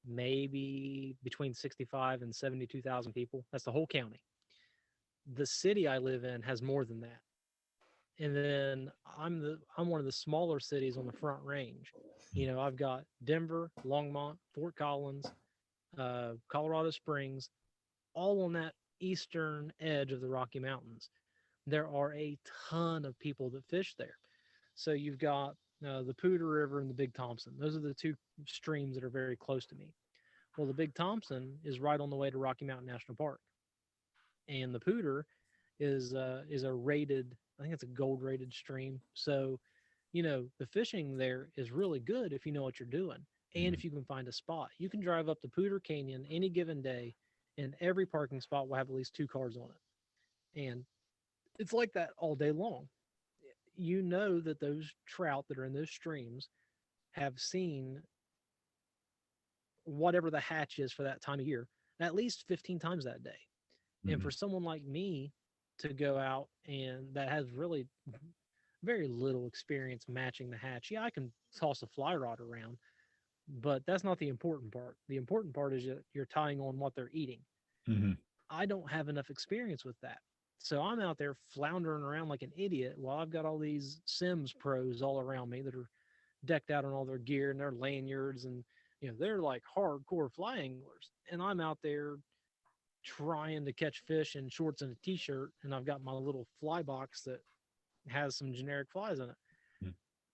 maybe between 65 and 72,000 people. That's the whole county. The city I live in has more than that. And then I'm one of the smaller cities on the Front Range. I've got Denver, Longmont, Fort Collins, Colorado Springs, all on that eastern edge of the Rocky Mountains. There are a ton of people that fish there. So you've got the Poudre River and the Big Thompson. Those are the two streams that are very close to me. Well, the Big Thompson is right on the way to Rocky Mountain National Park, and the Poudre is a rated, I think it's a gold rated stream. So, the fishing there is really good if you know what you're doing, and if you can find a spot. You can drive up the Poudre Canyon any given day, and every parking spot will have at least 2 cars on it, and it's like that all day long. You know that those trout that are in those streams have seen whatever the hatch is for that time of year at least 15 times that day. And for someone like me to go out and that has really very little experience matching the hatch, yeah, I can toss a fly rod around, but that's not the important part. The important part is that you're tying on what they're eating. Mm-hmm. I don't have enough experience with that. So I'm out there floundering around like an idiot while I've got all these Sims pros all around me that are decked out in all their gear and their lanyards, and they're like hardcore fly anglers, and I'm out there trying to catch fish in shorts and a t-shirt, and I've got my little fly box that has some generic flies in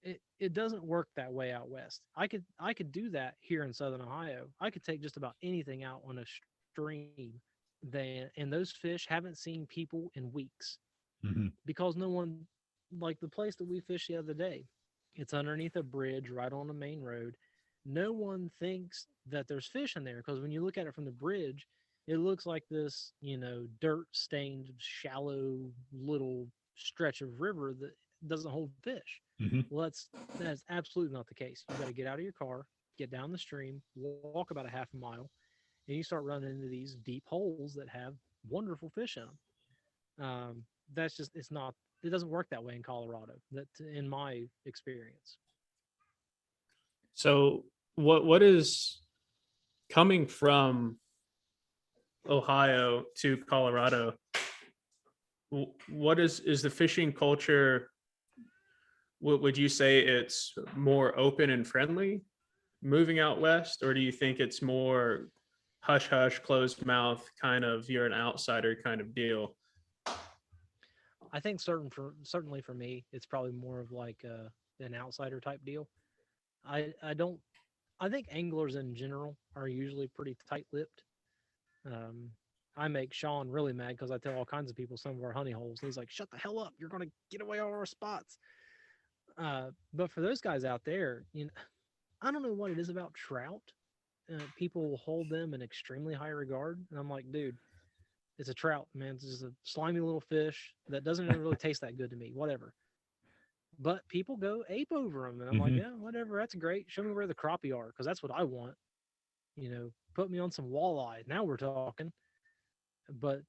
it. It doesn't work that way out west. I could do that here in Southern Ohio. I could take just about anything out on a stream, and those fish haven't seen people in weeks, because no one, like the place that we fished the other day, it's underneath a bridge right on the main road. No one thinks that there's fish in there, because when you look at it from the bridge, it looks like this, dirt stained, shallow little stretch of river that doesn't hold fish. Well, that's absolutely not the case. You got to get out of your car, get down the stream, walk about a half a mile, and you start running into these deep holes that have wonderful fish in them. That's just, it doesn't work that way in Colorado, that in my experience. So what is coming from Ohio to Colorado? What is the fishing culture? What would you say, it's more open and friendly moving out west, or do you think it's more hush hush, closed mouth, kind of you're an outsider kind of deal? I think certainly for me, it's probably more of like an outsider type deal. I think anglers in general are usually pretty tight-lipped. I make Sean really mad because I tell all kinds of people some of our honey holes. He's like, "Shut the hell up! You're going to get away all our spots." But for those guys out there, I don't know what it is about trout. People will hold them in extremely high regard, and I'm like, dude, it's a trout, man. It's just a slimy little fish that doesn't even really taste that good to me. Whatever. But people go ape over them, and I'm like, yeah, whatever. That's great. Show me where the crappie are, because that's what I want. Put me on some walleye. Now we're talking. But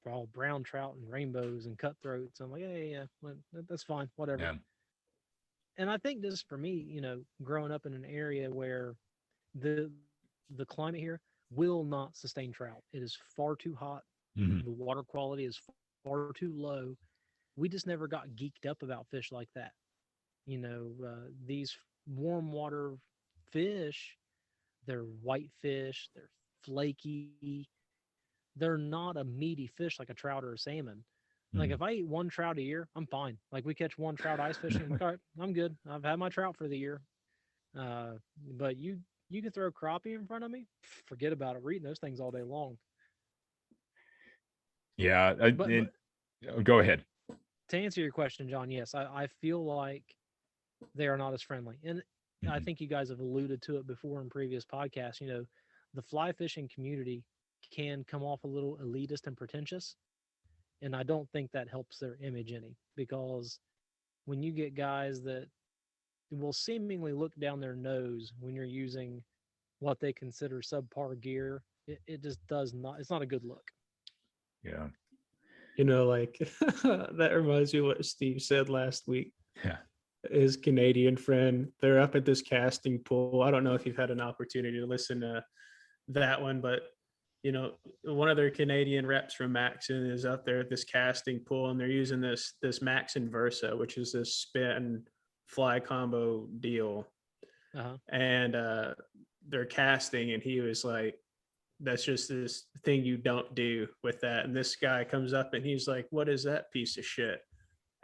all brown trout and rainbows and cutthroats. I'm like, yeah, that's fine, whatever. Yeah. And I think just for me, growing up in an area where the climate here will not sustain trout. It is far too hot. The water quality is far too low. We just never got geeked up about fish like that. These warm water fish, they're white fish, they're flaky. They're not a meaty fish like a trout or a salmon. Like if I eat one trout a year, I'm fine. Like we catch one trout ice fishing, I'm like, all right, I'm good. I've had my trout for the year. But you can throw crappie in front of me, forget about it. We're eating those things all day long. Yeah. But Go ahead. to answer your question, John, yes, I feel like they are not as friendly. And I think you guys have alluded to it before in previous podcasts. The fly fishing community can come off a little elitist and pretentious. And I don't think that helps their image any, because when you get guys that will seemingly look down their nose when you're using what they consider subpar gear, it just does not, it's not a good look. Yeah. Like that reminds me of what Steve said last week. Yeah. His Canadian friend, they're up at this casting pool. I don't know if you've had an opportunity to listen to that one, but one of their Canadian reps from Maxon is up there at this casting pool, and they're using this Maxon Versa, which is this spin fly combo deal. And they're casting, and he was like, that's just this thing you don't do with that. And this guy comes up and he's like, what is that piece of shit?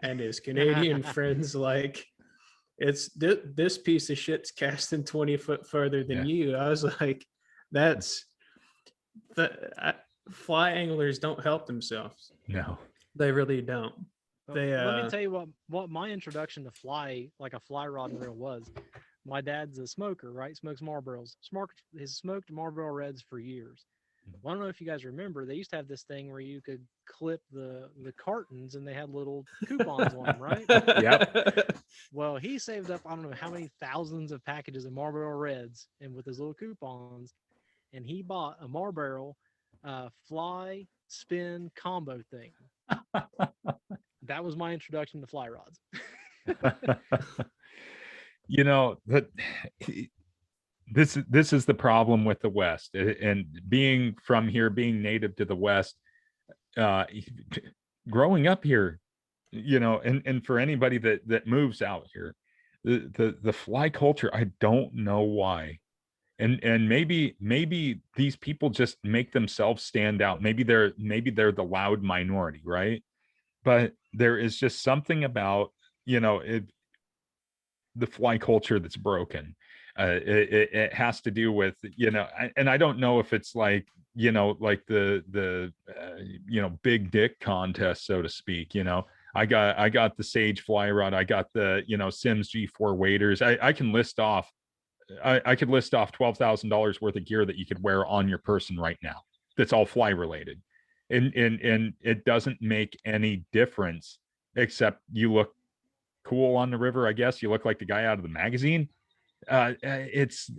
And his Canadian friend's like, it's this piece of shit's casting 20 foot further than you. I was like, that's fly anglers don't help themselves. No. They really don't. Let me tell you what my introduction to like a fly rod and reel was. My dad's a smoker, right? Smokes Marlboros. Has smoked Marlboro Reds for years. Well, I don't know if you guys remember, they used to have this thing where you could clip the cartons and they had little coupons on them, right? Yep. Well, he saved up, I don't know how many thousands of packages of Marlboro Reds and with his little coupons, and he bought a Marlboro fly spin combo thing. That was my introduction to fly rods. You know, that this is the problem with the West, and being from here, being native to the West, growing up here, you know, and for anybody that moves out here, the fly culture, I don't know why. And maybe these people just make themselves stand out. Maybe they're the loud minority, right? But there is just something about, you know, the fly culture that's broken. It has to do with, you know, and I don't know if it's like, you know, like the you know, big dick contest, so to speak. You know, I got the Sage fly rod, I got the, you know, Sims G4 waders. I can list off, I could list off $12,000 worth of gear that you could wear on your person right now. That's all fly related, and it doesn't make any difference except you look cool on the river. I guess you look like the guy out of the magazine. It's,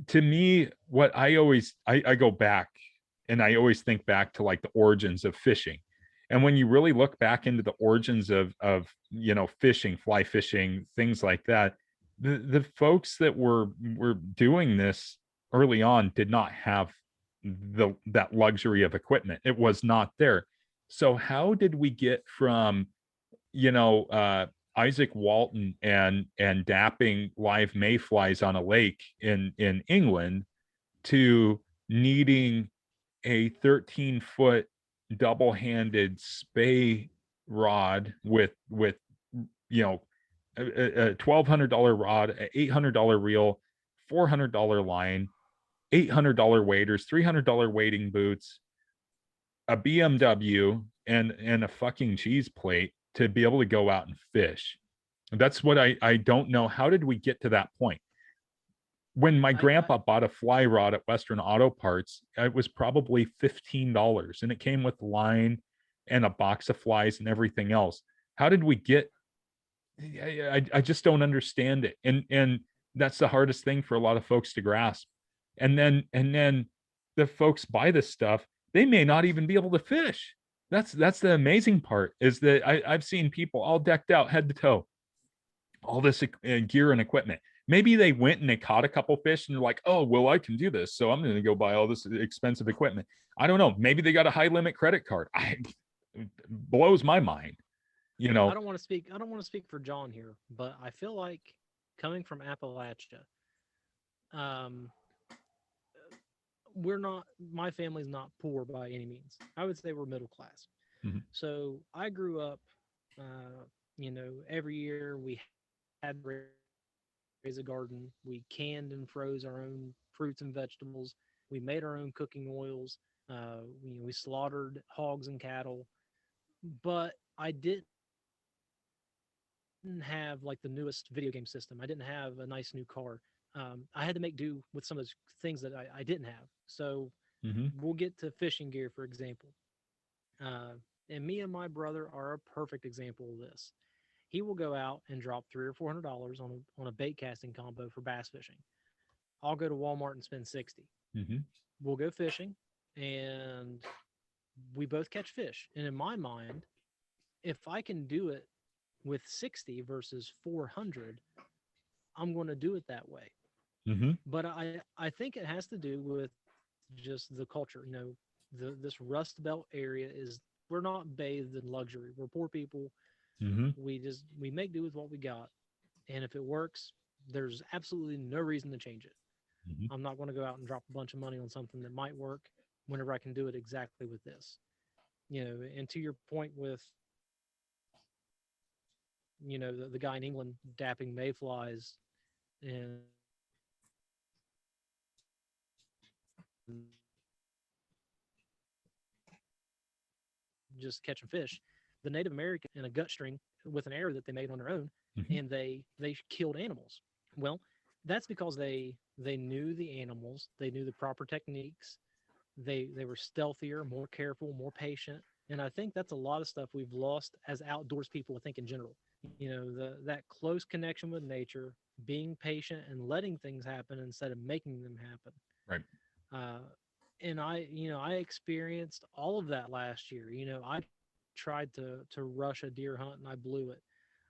to me, what I always I go back and I always think back to like the origins of fishing. And when you really look back into the origins of you know, fishing, fly fishing, things like that, the folks that were doing this early on did not have that luxury of equipment. It was not there. So how did we get from, you know, Isaac Walton and dapping live mayflies on a lake in England to needing a 13-foot double-handed spay rod with you know, a $1,200 rod, a $800 reel, $400 line, $800 waders, $300 wading boots, a BMW, and a fucking cheese plate to be able to go out and fish. That's what I don't know. How did we get to that point? When my grandpa bought a fly rod at Western Auto Parts, it was probably $15, and it came with line and a box of flies and everything else. How did we get? I just don't understand it, and that's the hardest thing for a lot of folks to grasp. And then the folks buy this stuff, they may not even be able to fish. That's the amazing part, is that I've seen people all decked out head to toe, all this gear and equipment. Maybe they went and they caught a couple fish and they're like, oh, well, I can do this, so I'm going to go buy all this expensive equipment. I don't know. Maybe they got a high limit credit card. It blows my mind. You know, I don't want to speak for John here, but I feel like coming from Appalachia, my family's not poor by any means. I would say we're middle class. Mhm. So I grew up, you know, every year we had to raise a garden. We canned and froze our own fruits and vegetables. We made our own cooking oils. We slaughtered hogs and cattle, but I didn't have like the newest video game system. I didn't have a nice new car. I had to make do with some of those things that I didn't have. So we'll get to fishing gear, for example. And me and my brother are a perfect example of this. He will go out and drop $300 or $400 on a bait casting combo for bass fishing. I'll go to Walmart and spend 60. We'll go fishing, and we both catch fish. And in my mind, if I can do it with 60 versus 400, I'm going to do it that way. But I think it has to do with just the culture. You know, this Rust Belt area we're not bathed in luxury. We're poor people. We make do with what we got, and if it works, there's absolutely no reason to change it. I'm not going to go out and drop a bunch of money on something that might work whenever I can do it exactly with this. You know, and to your point with the guy in England dapping mayflies and just catching fish. The Native American in a gut string with an arrow that they made on their own, Mhm. and they killed animals. Well, that's because they knew the animals, they knew the proper techniques, they were stealthier, more careful, more patient. And I think that's a lot of stuff we've lost as outdoors people, I think in general. That close connection with nature, being patient and letting things happen instead of making them happen. Right. Uh, and I experienced all of that last year. I tried to rush a deer hunt and I blew it.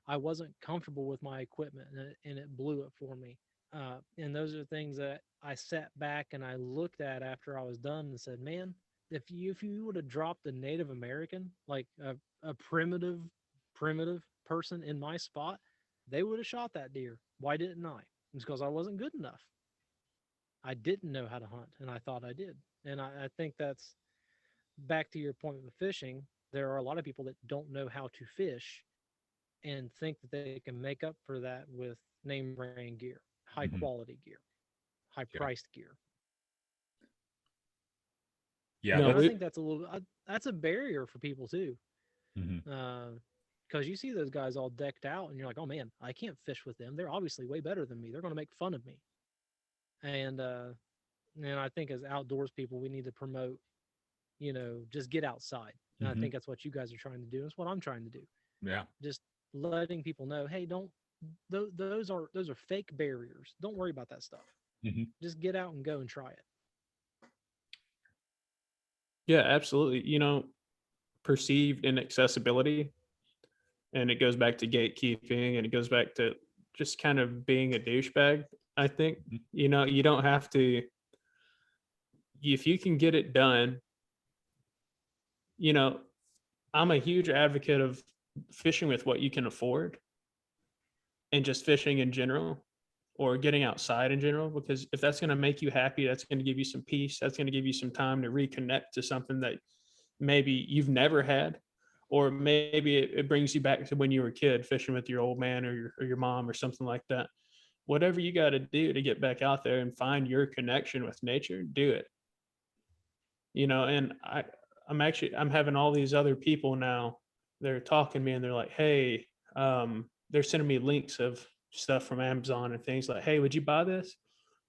I wasn't comfortable with my equipment and it blew it for me. And those are things that I sat back and I looked at after I was done and said, man, if you would have dropped a Native American, like a primitive person in my spot, they would have shot that deer. Why didn't I? It's because I wasn't good enough. I didn't know how to hunt, and I thought I did. And I think that's back to your point with fishing. There are a lot of people that don't know how to fish and think that they can make up for that with name brand gear, high Mhm. quality gear, high Yeah. priced gear. Yeah. No, And I That's, think that's a barrier for people too. mhm. Because you see those guys all decked out, and you're like, oh man, I can't fish with them. They're obviously way better than me. They're going to make fun of me. And I think as outdoors people, we need to promote, just get outside. And I Mhm. think that's what you guys are trying to do. It's what I'm trying to do. Yeah. Just letting people know, hey, don't those are fake barriers. Don't worry about that stuff. Mhm. Just get out and go and try it. Yeah, absolutely. Perceived inaccessibility, and it goes back to gatekeeping, and it goes back to just kind of being a douchebag. I think, Mhm. you don't have to, if you can get it done, you know, I'm a huge advocate of fishing with what you can afford and just fishing in general or getting outside in general, because if that's going to make you happy, that's going to give you some peace, that's going to give you some time to reconnect to something that maybe you've never had, or maybe it brings you back to when you were a kid fishing with your old man or your mom or something like that. Whatever you got to do to get back out there and find your connection with nature, do it. And I'm having all these other people now, they're talking to me and they're like, hey, they're sending me links of stuff from Amazon and things like, hey, would you buy this?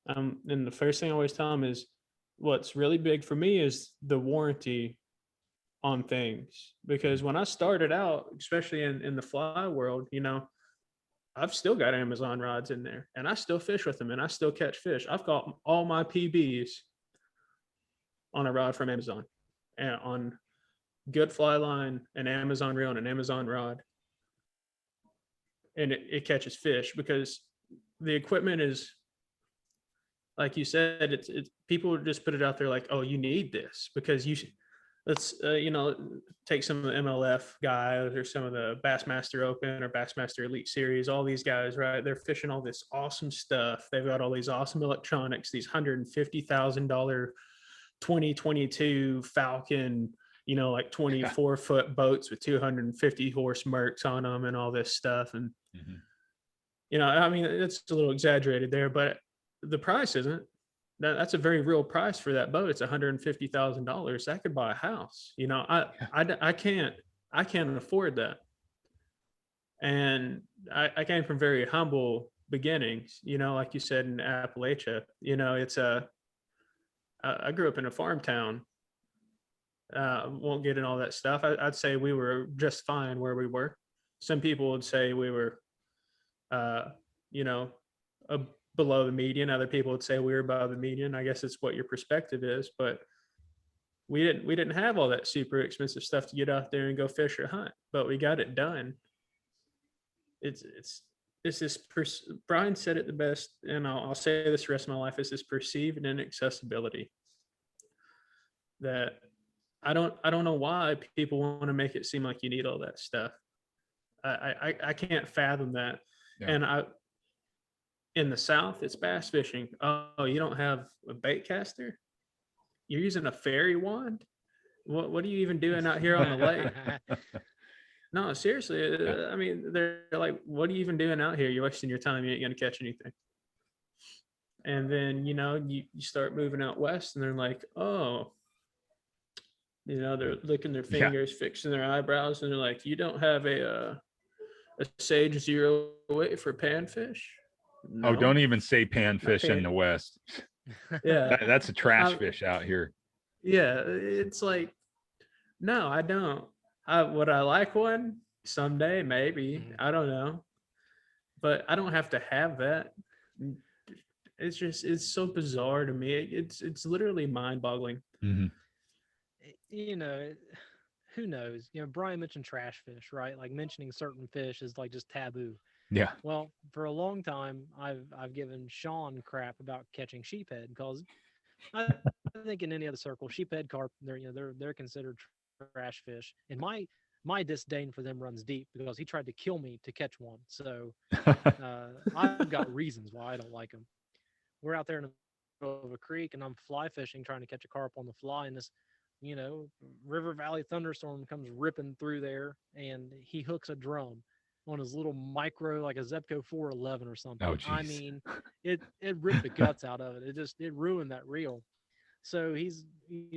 And the first thing I always tell them is, what's really big for me is the warranty on things. Because when I started out, especially in the fly world, I've still got Amazon rods in there and I still fish with them and I still catch fish. I've got all my PBs on a rod from Amazon and on good fly line, an Amazon reel, and an Amazon rod. And it catches fish because the equipment is, like you said, it's people just put it out there like, oh, you need this because let's take some of the MLF guys or some of the Bassmaster Open or Bassmaster Elite Series. All these guys, right? They're fishing all this awesome stuff. They've got all these awesome electronics. These $150,000 2022 Falcon, like 24-foot boats with 250 horse Mercs on them and all this stuff. And Mhm. I mean, it's a little exaggerated there, but the price isn't. That's a very real price for that boat. It's $150,000. That could buy a house. I can't afford that. And I came from very humble beginnings. Like you said in Appalachia. I grew up in a farm town. Won't get in all that stuff. I'd say we were just fine where we were. Some people would say we were, uh, you know, a, below the median. Other people would say we were above the median. I guess it's what your perspective is, but we didn't have all that super expensive stuff to get out there and go fish or hunt, but we got it done. It's this. Brian said it the best, and I'll say this the rest of my life: is this perceived inaccessibility that I don't know why people want to make it seem like you need all that stuff. I can't fathom that. Yeah. And in the South, it's bass fishing. Oh, you don't have a bait caster? You're using a fairy wand? What are you even doing out here on the lake? No, seriously. Yeah. I mean, they're like, what are you even doing out here? You're wasting your time. You ain't gonna catch anything. And then, you start moving out west and they're like, oh, they're licking their Yeah. fingers, fixing their eyebrows, and they're like, you don't have a Sage 0 weight for panfish? Oh, No, don't even say not panfish in pan. the West. Yeah. That's a trash I- fish out here. yeah. It's like, no, I don't. Would I like one someday? Maybe. Mhm. I don't know. But I don't have to have that. It's so bizarre to me. It's literally mind-boggling. Mhm. You know, who knows? Brian mentioned trash fish, right? Like mentioning certain fish is like just taboo. Yeah. Well, for a long time, I've given Sean crap about catching sheephead because I think in any other circle, sheephead carp, they're considered trash fish. And my disdain for them runs deep because he tried to kill me to catch one. So I've got reasons why I don't like them. We're out there in the middle of a creek and I'm fly fishing trying to catch a carp on the fly, and this river valley thunderstorm comes ripping through there, and he hooks a drum on his little micro, like a Zebco 411 or something. Oh, I geez. mean, it ripped the guts out of it. It ruined that reel. So he's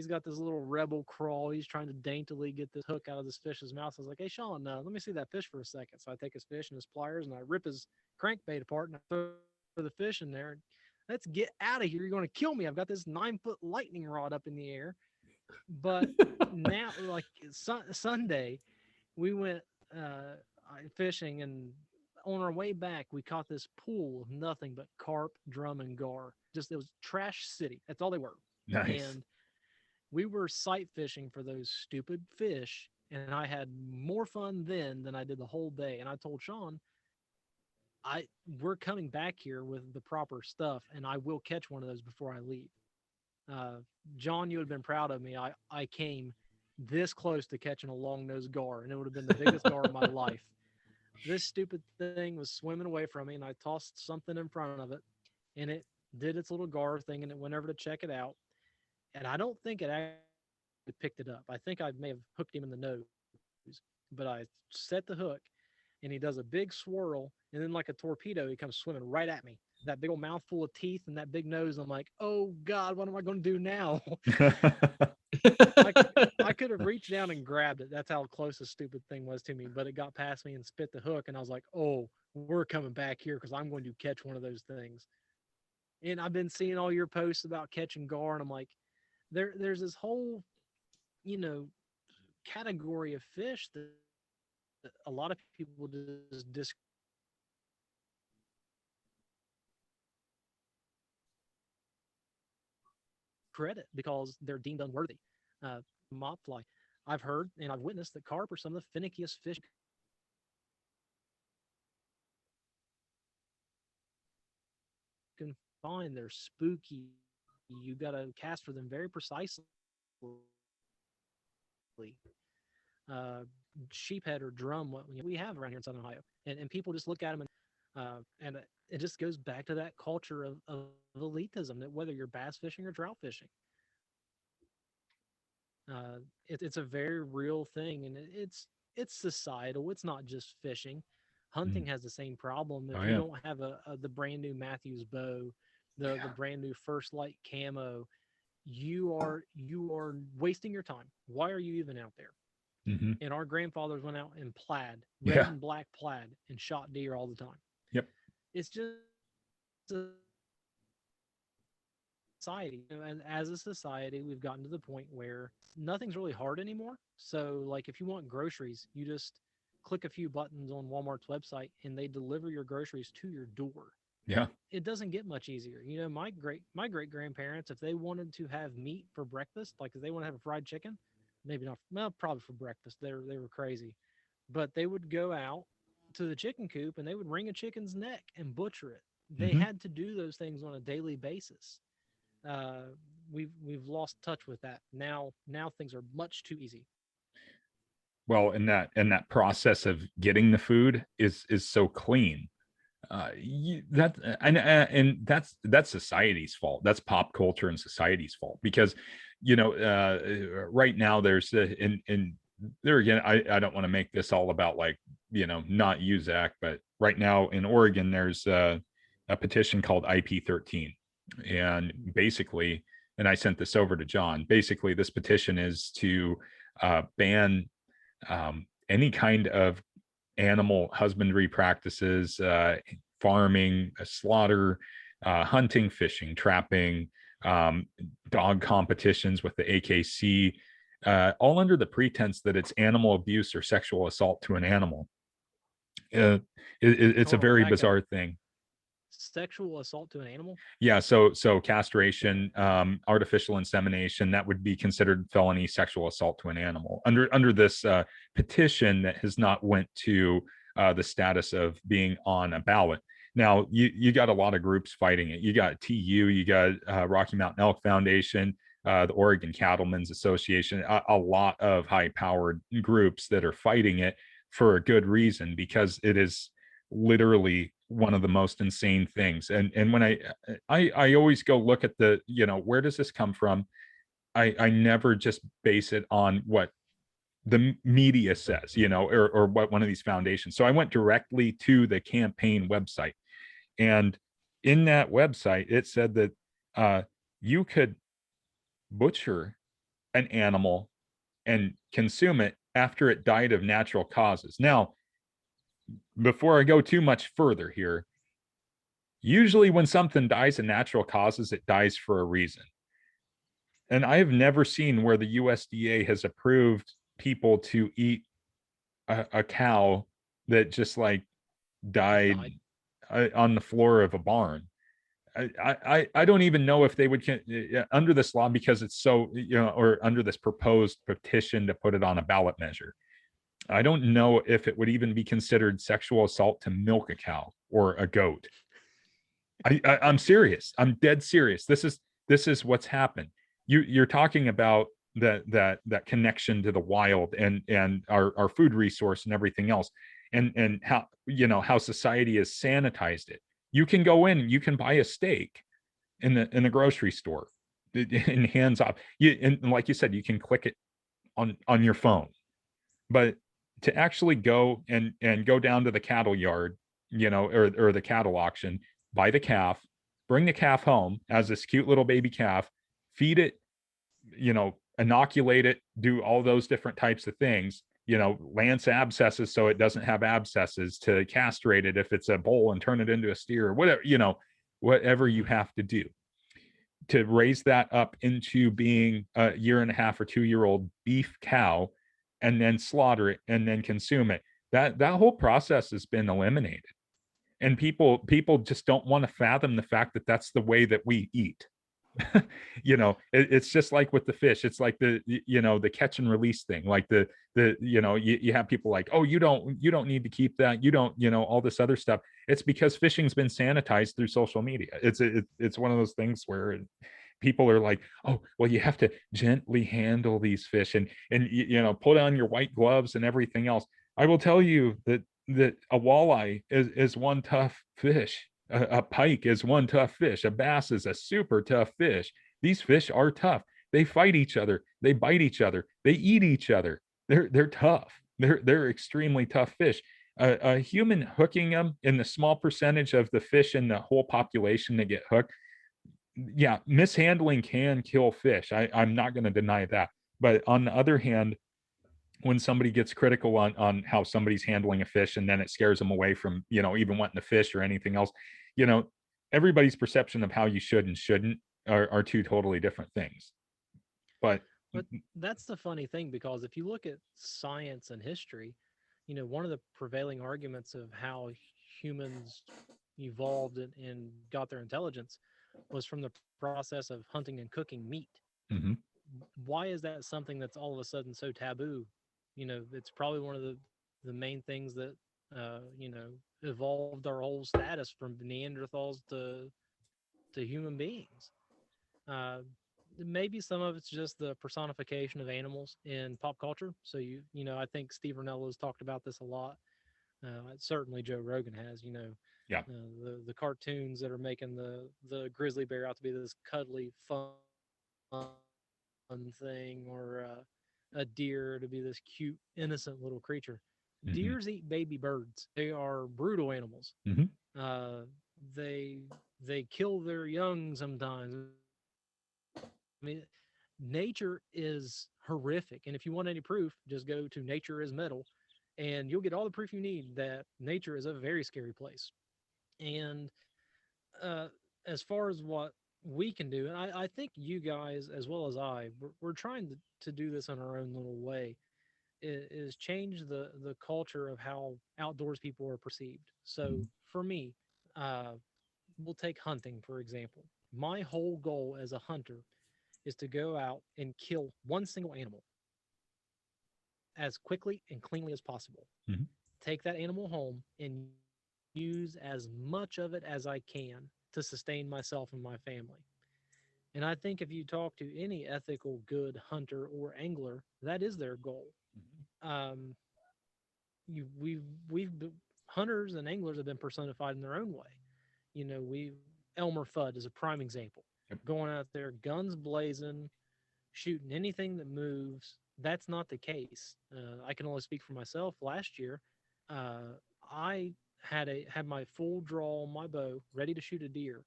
got this little rebel crawl. He's trying to daintily get this hook out of this fish's mouth. I was like, hey Sean, let me see that fish for a second. So I take his fish and his pliers and I rip his crankbait apart and I throw the fish in there. Let's get out of here. You're going to kill me. I've got this 9-foot lightning rod up in the air. But now, like Sunday, we went fishing, and on our way back, we caught this pool of nothing but carp, drum, and gar. It was trash city. That's all they were. Nice. And we were sight fishing for those stupid fish, and I had more fun then than I did the whole day. And I told Sean, we're coming back here with the proper stuff, and I will catch one of those before I leave. Uh, John, you would have been proud of me. I came this close to catching a long-nosed gar, and it would have been the biggest gar of my life. This stupid thing was swimming away from me, and I tossed something in front of it, and it did its little gar thing, and it went over to check it out. And I don't think it actually picked it up. I think I may have hooked him in the nose, but I set the hook, and he does a big swirl, and then like a torpedo, he comes swimming right at me. That big old mouthful of teeth and that big nose. I'm like, oh God, what am I going to do now? I could have reached down and grabbed it. That's how close this stupid thing was to me. But it got past me and spit the hook, and I was like, oh, we're coming back here because I'm going to catch one of those things. And I've been seeing all your posts about catching gar, and I'm like, there's this whole, category of fish that a lot of people just discredit because they're deemed unworthy. Mop fly. I've heard and I've witnessed that carp are some of the finickiest fish you can find. They're spooky. You got to cast for them very precisely. Sheephead or drum, what we have around here in Southern Ohio, and people just look at them and it just goes back to that culture of elitism, that whether you're bass fishing or trout fishing, it's a very real thing, and it's societal. It's not just fishing. Hunting has the same problem. If Oh, you yeah. don't have the brand new Matthews bow, the brand new First Light camo, you are wasting your time. Why are you even out there? Mm-hmm. And our grandfathers went out in plaid, red and black plaid, and shot deer all the time. Yep. It's just a society. And as a society, we've gotten to the point where nothing's really hard anymore. So, like, if you want groceries, you just click a few buttons on Walmart's website, and they deliver your groceries to your door. Yeah. It doesn't get much easier. My great grandparents, if they wanted to have meat for breakfast, like if they want to have a fried chicken, maybe not, well, probably for breakfast, they were crazy, but they would go out to the chicken coop and they would wring a chicken's neck and butcher it. They had to do those things on a daily basis. We've lost touch with that. Now things are much too easy. Well, and that process of getting the food is so clean. And that's society's fault. That's pop culture and society's fault, because right now there's and there again, I don't want to make this all about like, not USAC, but right now in Oregon, there's a petition called IP13. And basically, and I sent this over to John, basically this petition is to ban any kind of animal husbandry practices, farming, slaughter, hunting, fishing, trapping, dog competitions with the AKC, all under the pretense that it's animal abuse or sexual assault to an animal. It's a Hold on, very back up. bizarre thing. Sexual assault to an animal? Yeah, so castration, artificial insemination, that would be considered felony sexual assault to an animal under this petition that has not went to the status of being on a ballot. Now you got a lot of groups fighting it. You got TU, you got Rocky Mountain Elk Foundation, the Oregon Cattlemen's Association, a lot of high-powered groups that are fighting it for a good reason, because it is literally one of the most insane things. And when I always go look at the, where does this come from? I never just base it on what the media says, or what one of these foundations. So I went directly to the campaign website, and in that website it said that you could butcher an animal and consume it after it died of natural causes. Now, before I go too much further here, usually when something dies of natural causes, it dies for a reason. And I have never seen where the USDA has approved people to eat a cow that just like died on the floor of a barn. I don't even know if they would under this law, because it's so, or under this proposed petition to put it on a ballot measure. I don't know if it would even be considered sexual assault to milk a cow or a goat. I'm serious. I'm dead serious. This is what's happened. You're talking about that connection to the wild and our food resource and everything else, and how society has sanitized it. You can go in, you can buy a steak in the grocery store, in hands off. And like you said, you can click it on your phone, but to actually go and go down to the cattle yard, or the cattle auction, buy the calf, bring the calf home as this cute little baby calf, feed it, inoculate it, do all those different types of things, lance abscesses so it doesn't have abscesses, to castrate it if it's a bull and turn it into a steer, or whatever, whatever you have to do to raise that up into being a 1.5 or 2-year-old beef cow, and then slaughter it and then consume it. That whole process has been eliminated. And people just don't want to fathom the fact that that's the way that we eat. It's just like with the fish. It's like the catch and release thing. Like you have people like, oh, you don't need to keep that. You don't, all this other stuff. It's because fishing's been sanitized through social media. It's one of those things where people are like, oh, well, you have to gently handle these fish and put on your white gloves and everything else. I will tell you that a walleye is one tough fish. A pike is one tough fish. A bass is a super tough fish. These fish are tough. They fight each other. They bite each other. They eat each other. They're tough. They're extremely tough fish. A human hooking them in the small percentage of the fish in the whole population that get hooked, yeah, mishandling can kill fish. I'm not going to deny that. But on the other hand, when somebody gets critical on how somebody's handling a fish, and then it scares them away from, even wanting to fish or anything else, everybody's perception of how you should and shouldn't are two totally different things. But that's the funny thing, because if you look at science and history, one of the prevailing arguments of how humans evolved and got their intelligence was from the process of hunting and cooking meat. mm-hmm. Why is that something that's all of a sudden so taboo? It's probably one of the main things that evolved our whole status from Neanderthals to human beings. Maybe some of it's just the personification of animals in pop culture. So I think Steve Rinella has talked about this a lot. Certainly Joe Rogan has. Yeah. The cartoons that are making the grizzly bear out to be this cuddly fun thing, or a deer to be this cute, innocent little creature. Mhm. Deers eat baby birds. They are brutal animals. Mhm. Uh, they they kill their young sometimes. I mean, nature is horrific, and if you want any proof, just go to Nature is Metal, and you'll get all the proof you need that nature is a very scary place. And uh, as far as what we can do, and I think you guys, as well as we're trying to do this in our own little way, is change the culture of how outdoors people are perceived. So Mhm. for me, uh, we'll take hunting for example. My whole goal as a hunter is to go out and kill one single animal as quickly and cleanly as possible. Mhm. Take that animal home and use as much of it as I can to sustain myself and my family. And I think if you talk to any ethical, good hunter or angler, that is their goal. Um, we've hunters and anglers have been personified in their own way. You know, we Elmer Fudd is a prime example. Yep. Going out there, guns blazing, shooting anything that moves. That's not the case. I can only speak for myself. Last year, uh, I had my full draw on my bow, ready to shoot a deer,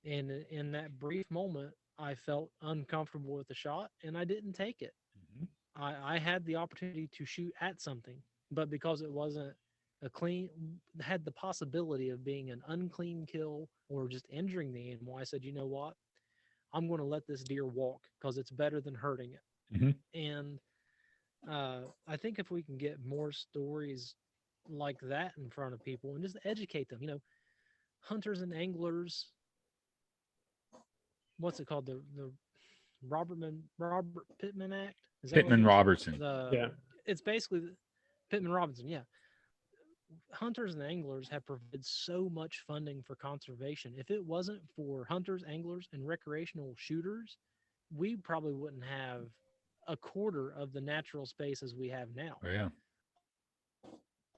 and in that brief moment, I felt uncomfortable with the shot, and I didn't take it. Mhm. I had the opportunity to shoot at something, but because it wasn't a clean, had the possibility of being an unclean kill or just injuring the animal, I said, you know what? I'm going to let this deer walk because it's better than hurting it. Mhm. And I think if we can get more stories like that in front of people and just educate them, hunters and anglers, what's it called? The Robert Pittman Act? Is that what it Pittman is? Robertson. The Yeah. It's basically Pittman Robinson, yeah. Hunters and anglers have provided so much funding for conservation. If it wasn't for hunters, anglers, and recreational shooters, we probably wouldn't have a quarter of the natural spaces we have now. Oh yeah.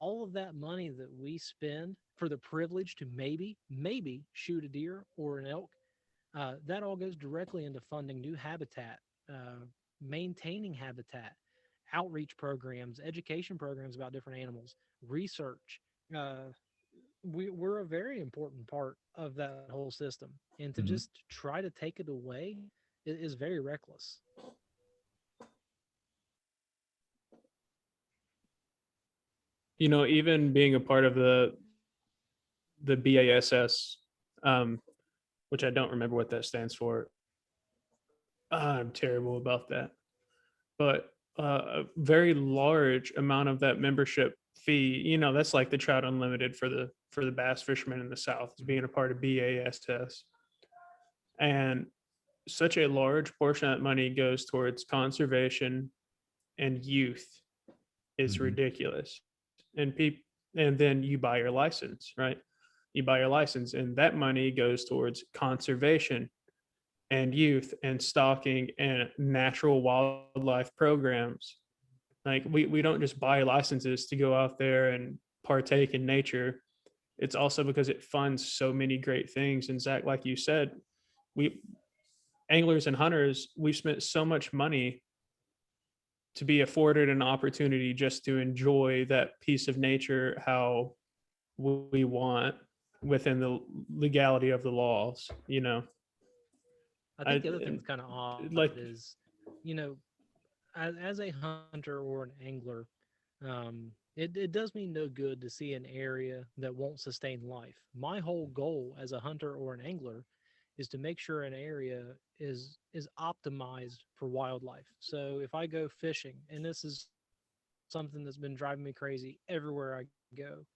All of that money that we spend for the privilege to maybe shoot a deer or an elk, that all goes directly into funding new habitat, uh, maintaining habitat, outreach programs, education programs about different animals, research. Uh, we're a very important part of that whole system. And to Mhm. just try to take it away is very reckless. Even being a part of the BASS, um, which I don't remember what that stands for. I'm terrible about that. But a very large amount of that membership fee, that's like the Trout Unlimited for the bass fishermen in the South, is being a part of BASS. And such a large portion of that money goes towards conservation and youth. It's Mhm. ridiculous. And then you buy your license, right? You buy your license, and that money goes towards conservation and youth and stalking and natural wildlife programs. Like we don't just buy licenses to go out there and partake in nature. It's also because it funds so many great things. And Zach, like you said, we anglers and hunters, we've spent so much money to be afforded an opportunity just to enjoy that piece of nature how we want within the legality of the laws. I I think the other thing that's kind of odd like is, you know, as a hunter or an angler, it does me no good to see an area that won't sustain life. My whole goal as a hunter or an angler is to make sure an area is optimized for wildlife. So if I go fishing, and this is something that's been driving me crazy everywhere I go,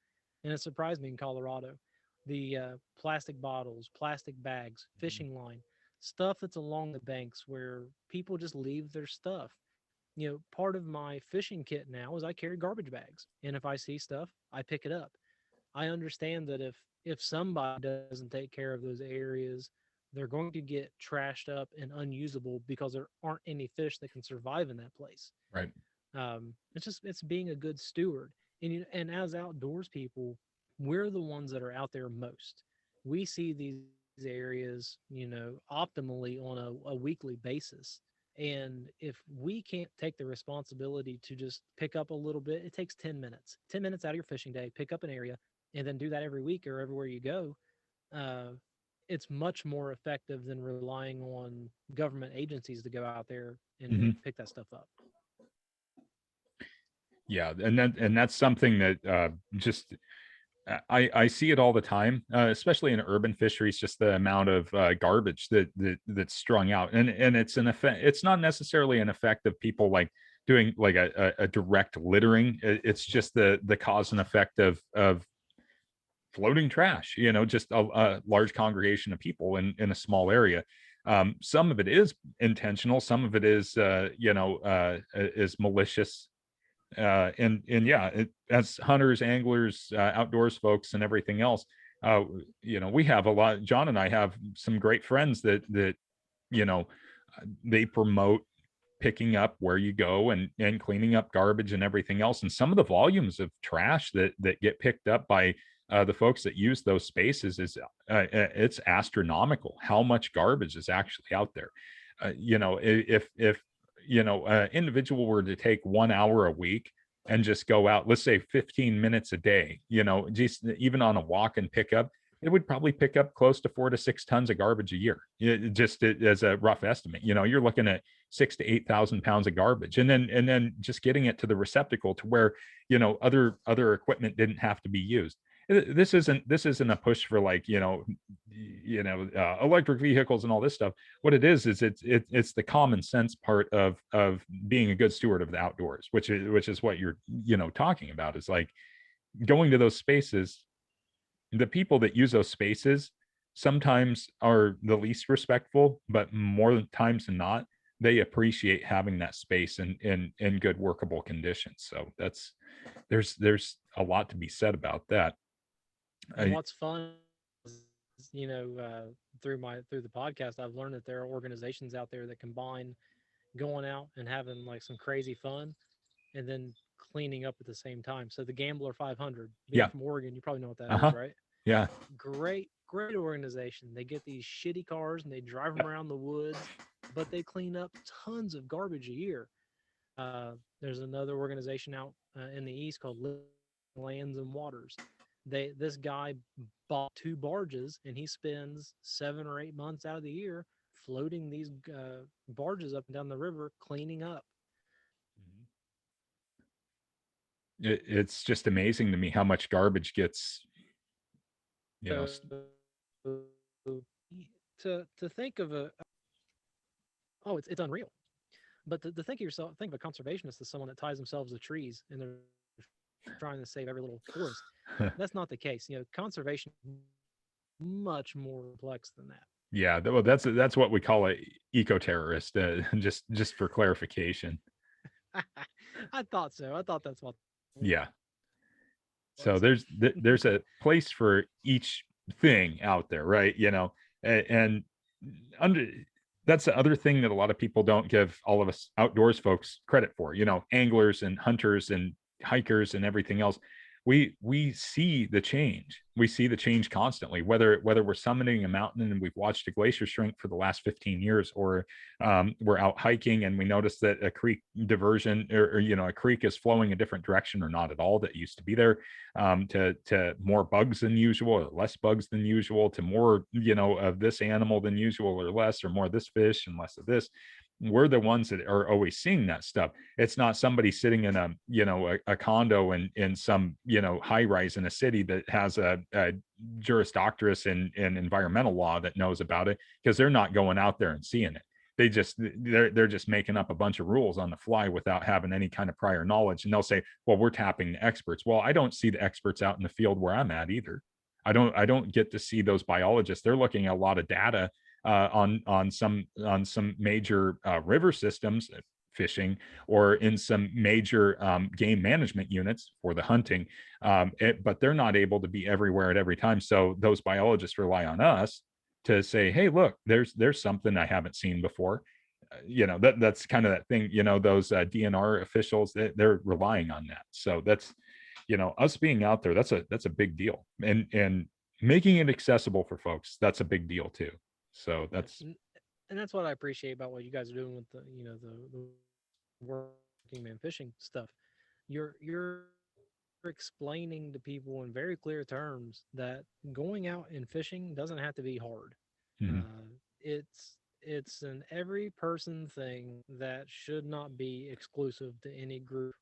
and it surprised me in Colorado, the plastic bottles, plastic bags, fishing line, stuff that's along the banks where people just leave their stuff. Part of my fishing kit now is I carry garbage bags, and if I see stuff, I pick it up. I understand that if somebody doesn't take care of those areas, they're going to get trashed up and unusable because there aren't any fish that can survive in that place. Right. It's being a good steward, and as outdoors people, we're the ones that are out there most. We see these areas, optimally on a weekly basis, And if we can't take the responsibility to just pick up a little bit, it takes 10 minutes, 10 minutes out of your fishing day, pick up an area, and then do that every week or everywhere you go. Uh, it's much more effective than relying on government agencies to go out there and pick that stuff up. Yeah, and that's something that just I see it all the time, especially in urban fisheries. Just the amount of garbage that's strung out, and it's an effect. It's not necessarily an effect of people like doing like a direct littering. It's just the cause and effect of floating trash. Just a large congregation of people in a small area. Some of it is intentional. Some of it is is malicious, and yeah, as hunters, anglers, outdoors folks, and everything else, we have a lot. John and I have some great friends that you know they promote picking up where you go and cleaning up garbage and everything else. And some of the volumes of trash that get picked up by the folks that use those spaces is it's astronomical how much garbage is actually out there. If individual were to take 1 hour a week and just go out, let's say 15 minutes a day, just even on a walk and pick up, it would probably pick up close to 4 to 6 tons of garbage a year. Just as a rough estimate, you're looking at 6 to 8,000 pounds of garbage, and then just getting it to the receptacle to where other equipment didn't have to be used. This isn't a push for like electric vehicles and all this stuff. What it is it's the common sense part of being a good steward of the outdoors, which is what you're talking about, is like going to those spaces. The people that use those spaces sometimes are the least respectful, but more times than not, they appreciate having that space in good workable conditions. So there's a lot to be said about that. And what's fun is, through the podcast, I've learned that there are organizations out there that combine going out and having like some crazy fun and then cleaning up at the same time. So the Gambler 500, being from Oregon, you probably know what that is, right? Yeah. Great organization. They get these shitty cars and they drive them around the woods, but they clean up tons of garbage a year. There's another organization out in the East called Lands and Waters. This guy bought 2 barges and he spends 7 or 8 months out of the year floating these barges up and down the river cleaning up. It's just amazing to me how much garbage gets to think of it's unreal. But to think of a conservationist as someone that ties themselves to trees and they're trying to save every little forest. That's not the case. Conservation is much more complex than that. Yeah, well, that's what we call a eco-terrorist. Just for clarification. I thought so. I thought that's what. Yeah. So there's a place for each thing out there, right? And under that's the other thing that a lot of people don't give all of us outdoors folks credit for. Anglers and hunters and hikers and everything else. We see the change. We see the change constantly, whether we're summiting a mountain and we've watched a glacier shrink for the last 15 years, or we're out hiking and we notice that a creek diversion or a creek is flowing a different direction or not at all that used to be there, to more bugs than usual or less bugs than usual, to more of this animal than usual or less, or more of this fish and less of this. We're the ones that are always seeing that stuff. It's not somebody sitting in a condo in some high rise in a city that has a Juris Doctorate in environmental law that knows about it, because they're not going out there and seeing it. They're just making up a bunch of rules on the fly without having any kind of prior knowledge. And they'll say, well, we're tapping the experts. Well, I don't see the experts out in the field where I'm at either. I don't get to see those biologists. They're looking at a lot of data on some major river systems, fishing, or in some major game management units for the hunting, but they're not able to be everywhere at every time. So those biologists rely on us to say, hey, look, there's something I haven't seen before. That's kind of that thing. Those DNR officials, they're relying on that. So that's us being out there. That's a big deal, and making it accessible for folks. That's a big deal too. So that's and that's what I appreciate about what you guys are doing with the working man fishing stuff. You're explaining to people in very clear terms that going out and fishing doesn't have to be hard. Mhm. It's an every person thing that should not be exclusive to any group.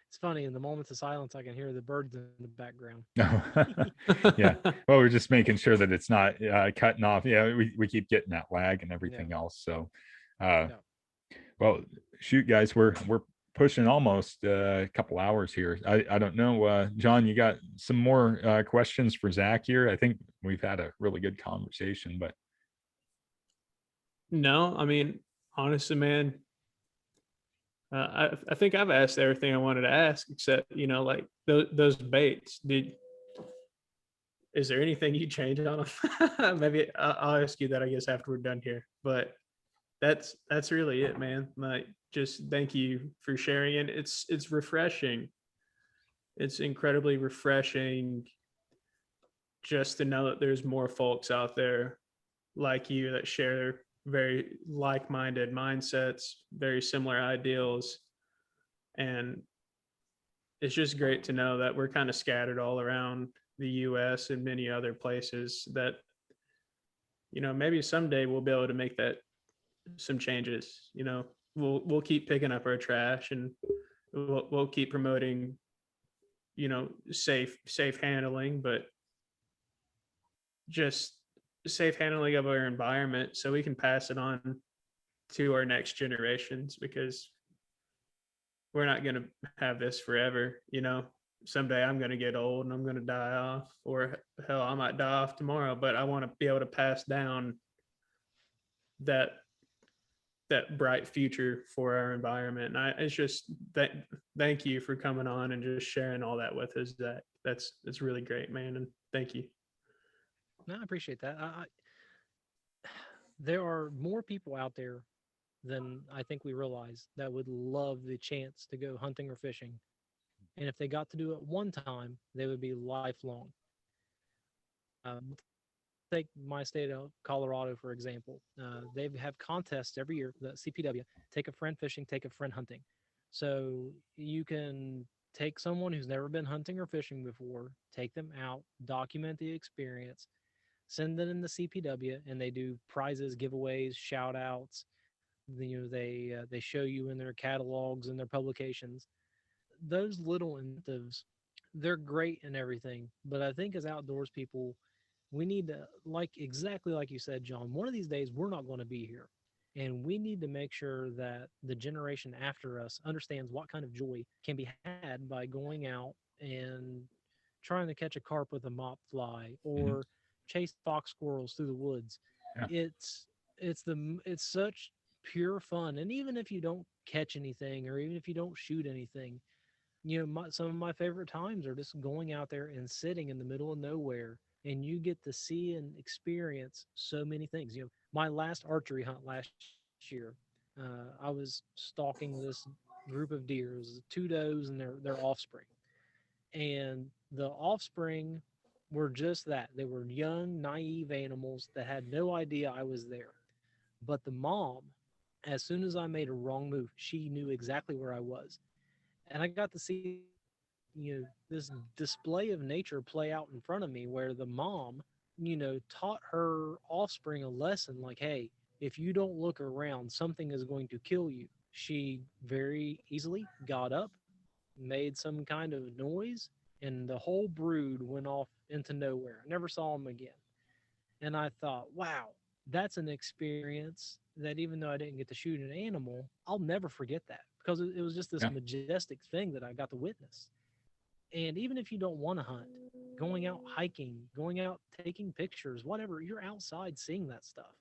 It's funny, in the moments of silence, I can hear the birds in the background. No. Yeah. Well, we're just making sure that it's not cutting off. Yeah, we keep getting that lag and everything else. So, uh, Yeah. well, shoot, guys, we're pushing almost a couple hours here. I don't know, John, you got some more questions for Zach here? I think we've had a really good conversation, but No, I mean, honestly, man, I think I've asked everything I wanted to ask, except like those baits. Is there anything you change on them? Maybe I'll ask you that, I guess, after we're done here. But that's really it, man. Like, just thank you for sharing, and it's refreshing. It's incredibly refreshing just to know that there's more folks out there like you that share very like-minded mindsets, very similar ideals, and it's just great to know that we're kind of scattered all around the US and many other places that maybe someday we'll be able to make that some changes. We'll keep picking up our trash, and we'll keep promoting safe handling, but just safe handling of our environment so we can pass it on to our next generations, because we're not going to have this forever. Someday I'm going to get old and I'm going to die off, or hell, I might die off tomorrow, but I want to be able to pass down that bright future for our environment. And it's just that, thank you for coming on and just sharing all that with us. That's really great, man. And thank you. No, I appreciate that. There are more people out there than I think we realize that would love the chance to go hunting or fishing. And if they got to do it one time, they would be lifelong. Take my state of Colorado, for example. They have contests every year, the CPW, take a friend fishing, take a friend hunting. So you can take someone who's never been hunting or fishing before, take them out, document the experience, send them in the CPW, and they do prizes, giveaways, shout outs. They show you in their catalogs and their publications. Those little incentives, they're great and everything, but I think as outdoors people, we need to, like exactly like you said, John, one of these days we're not going to be here. And we need to make sure that the generation after us understands what kind of joy can be had by going out and trying to catch a carp with a mop fly Mhm. or chase fox squirrels through the woods. Yeah. It's such pure fun. And even if you don't catch anything, or even if you don't shoot anything, some of my favorite times are just going out there and sitting in the middle of nowhere, and you get to see and experience so many things. My last archery hunt last year, I was stalking this group of deer. It was two does and their offspring, and the offspring were just that. They were young, naive animals that had no idea I was there. But the mom, as soon as I made a wrong move, she knew exactly where I was, and I got to see this display of nature play out in front of me, where the mom taught her offspring a lesson, like, hey, if you don't look around, something is going to kill you. She very easily got up, made some kind of noise, and the whole brood went off into nowhere. I never saw them again. And I thought, wow, that's an experience that, even though I didn't get to shoot an animal, I'll never forget that, because it was just this Yeah. majestic thing that I got to witness. And even if you don't want to hunt, going out hiking, going out taking pictures, whatever, you're outside seeing that stuff.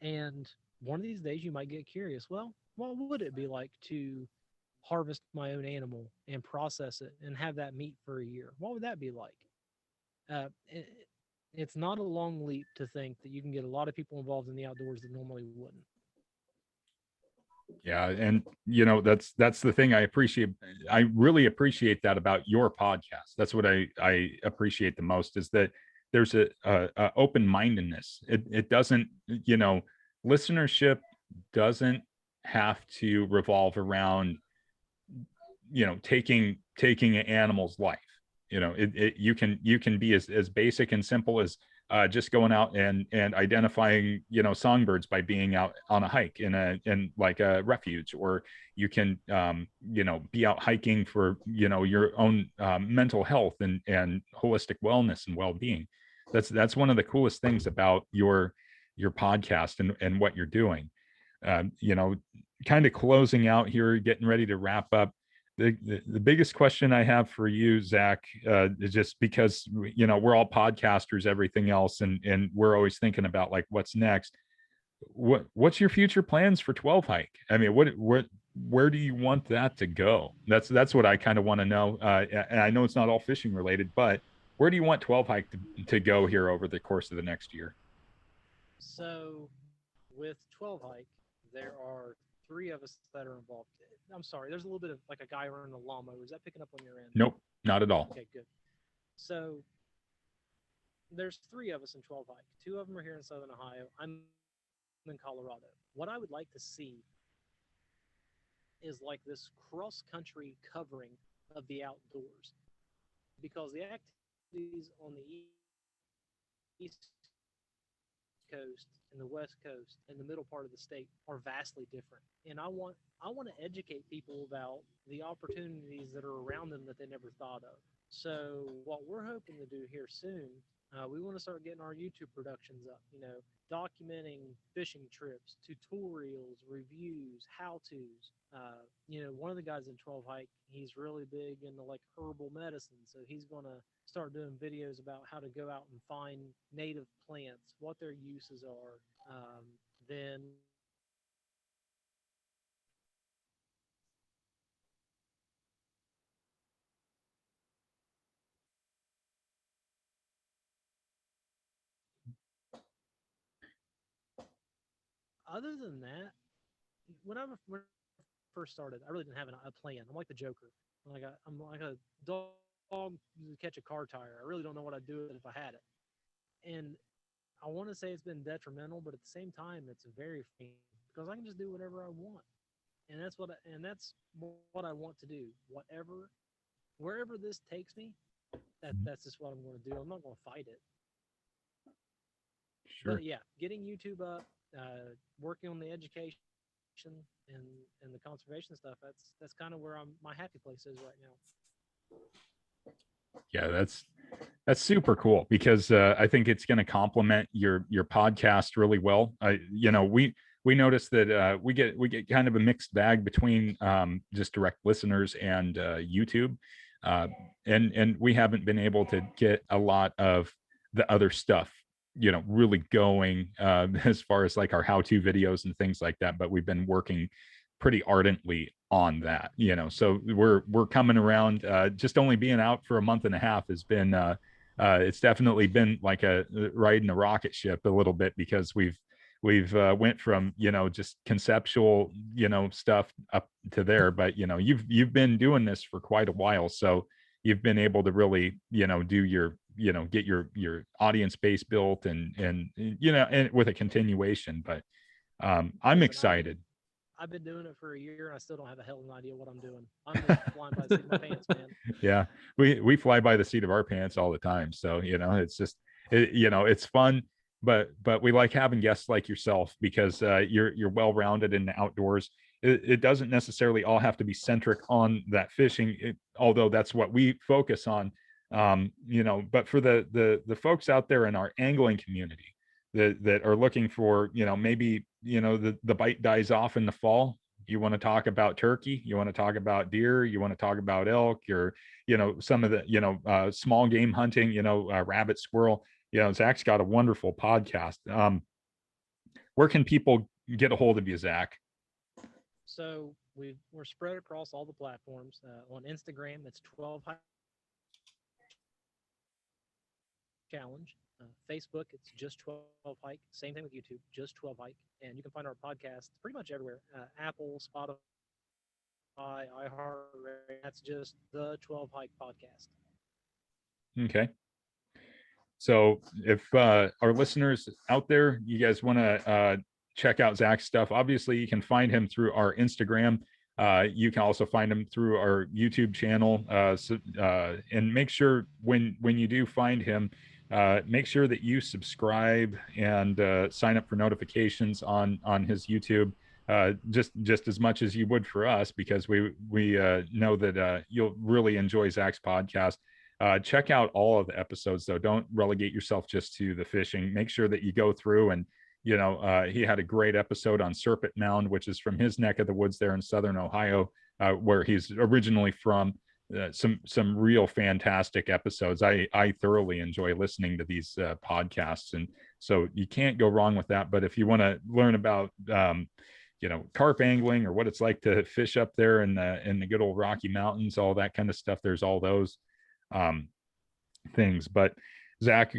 And one of these days you might get curious. Well, what would it be like to harvest my own animal and process it and have that meat for a year? What would that be like? It's not a long leap to think that you can get a lot of people involved in the outdoors that normally wouldn't. Yeah, and that's the thing I appreciate. I really appreciate that about your podcast. That's what I appreciate the most, is that there's a open mindedness. It doesn't, listenership doesn't have to revolve around, taking an animal's life. You can be as basic and simple as just going out and identifying songbirds by being out on a hike in like a refuge, or you can be out hiking for your own mental health and holistic wellness and well-being. That's one of the coolest things about your podcast and what you're doing. um, you know Kind of closing out here, getting ready to wrap up. The biggest question I have for you, Zach, is just because we're all podcasters, everything else, and we're always thinking about like what's next. What's your future plans for 12 hike? I mean, where do you want that to go? That's what I kind of want to know. And I know it's not all fishing related, but where do you want 12 hike to go here over the course of the next year? So with 12 hike, there are three of us that are involved. I'm sorry, there's a little bit of like a guy running a lawnmower. Is that picking up on your end? Nope, not at all. Okay, good. So there's three of us in 12 hike. Two of them are here in Southern Ohio. I'm in Colorado. What I would like to see is like this cross country covering of the outdoors, because the activities on the east coast and the west coast and the middle part of the state are vastly different, and I want to educate people about the opportunities that are around them that they never thought of. So what we're hoping to do here soon, we want to start getting our YouTube productions up, documenting fishing trips, tutorials, reviews, how to's. One of the guys in 12 hike, he's really big into like herbal medicine, so he's gonna start doing videos about how to go out and find native plants, what their uses are. Then other than that, when I first started, I really didn't have a plan. I'm like the Joker. I'm like a dog to catch a car tire. I really don't know what I'd do with it if I had it. And I want to say it's been detrimental, but at the same time, it's very freeing because I can just do whatever I want, and that's what I want to do. Whatever, wherever this takes me, that's just what I'm going to do. I'm not going to fight it. Sure. But yeah, getting YouTube up, working on the education and and the conservation stuff. That's kind of where my happy place is right now. Yeah, that's super cool, because I think it's going to complement your podcast really well. We noticed that we get kind of a mixed bag between just direct listeners and YouTube, uh, and we haven't been able to get a lot of the other stuff really going, as far as like our how-to videos and things like that. But we've been working pretty ardently on that. So we're coming around. Just only being out for a month and a half has been it's definitely been like a riding a rocket ship a little bit, because we've went from just conceptual stuff up to there. But you've been doing this for quite a while, so you've been able to really do your get your audience base built, and with a continuation. But I'm Listen, excited. I've been doing it for a year and I still don't have a hell of an idea what I'm doing. I'm just flying by the seat of my pants, man. Yeah, we fly by the seat of our pants all the time, so it's just it's fun. But we like having guests like yourself, because you're well rounded in the outdoors. It doesn't necessarily all have to be centric on that fishing, although that's what we focus on. But for the folks out there in our angling community that are looking for, maybe the bite dies off in the fall. You want to talk about turkey, you want to talk about deer, you want to talk about elk, or some of the small game hunting, rabbit, squirrel. Zach's got a wonderful podcast. Where can people get a hold of you, Zach? So we're spread across all the platforms. On Instagram, it's 12 challenge. Facebook, it's just 12 hike. Same thing with YouTube, just 12 hike. And you can find our podcast pretty much everywhere. Apple, Spotify, iHeartRadio. That's just the 12 hike podcast. Okay. So if our listeners out there, you guys want to check out Zach's stuff, obviously you can find him through our Instagram. You can also find him through our YouTube channel. And make sure when you do find him, make sure that you subscribe and sign up for notifications on his YouTube, just as much as you would for us, because we know that you'll really enjoy Zach's podcast. Check out all of the episodes, though. Don't relegate yourself just to the fishing. Make sure that you go through and, he had a great episode on Serpent Mound, which is from his neck of the woods there in Southern Ohio, where he's originally from. Some real fantastic episodes. I thoroughly enjoy listening to these podcasts. And so you can't go wrong with that. But if you want to learn about, carp angling or what it's like to fish up there in the good old Rocky Mountains, all that kind of stuff, there's all those things. But Zach,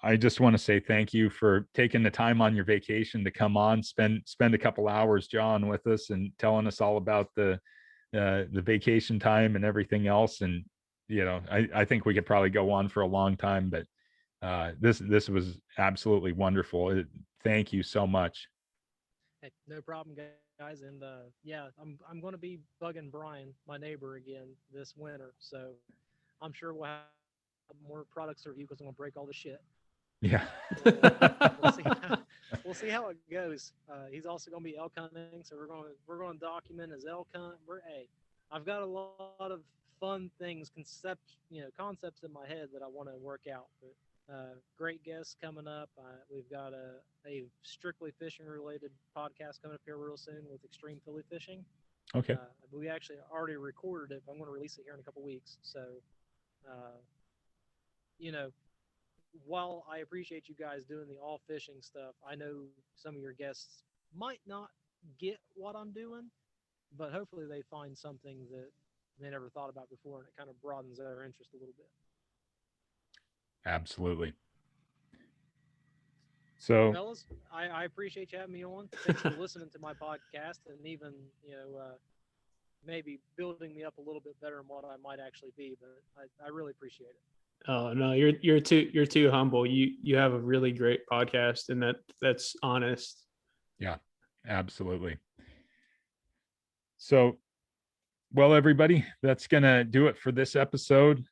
I just want to say thank you for taking the time on your vacation to come on, spend a couple hours, John, with us and telling us all about the vacation time and everything else. And I think we could probably go on for a long time, but this was absolutely wonderful. Thank you so much. Hey, no problem, guys. And yeah, I'm going to be bugging Brian, my neighbor, again this winter. So I'm sure we'll have more products to review because I'm going to break all the shit. Yeah. We'll see how it goes. He's also going to be elk hunting, so we're going to document his elk hunt. I've got a lot of fun things, concepts in my head that I want to work out. But great guests coming up. We've got a strictly fishing related podcast coming up here real soon with Extreme Philly Fishing. Okay. We actually already recorded it, but I'm going to release it here in a couple weeks. So, while I appreciate you guys doing the all fishing stuff, I know some of your guests might not get what I'm doing, but hopefully they find something that they never thought about before, and it kind of broadens their interest a little bit. Absolutely. So, fellas, I appreciate you having me on. Thanks for listening to my podcast and even, maybe building me up a little bit better in what I might actually be, but I really appreciate it. Oh no, you're too humble. You have a really great podcast, and that's honest. Yeah, absolutely. So, well, everybody, that's gonna do it for this episode.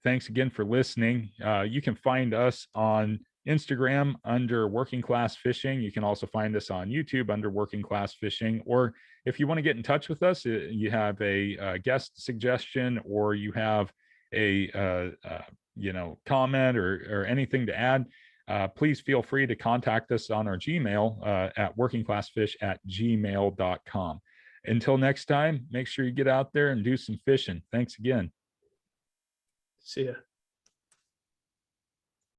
Thanks again for listening. You can find us on Instagram under Working Class Fishing. You can also find us on YouTube under Working Class Fishing. Or if you want to get in touch with us, you have a guest suggestion, or you have a comment or anything to add, please feel free to contact us on our Gmail at workingclassfish@gmail.com. Until next time, make sure you get out there and do some fishing. Thanks again. See ya.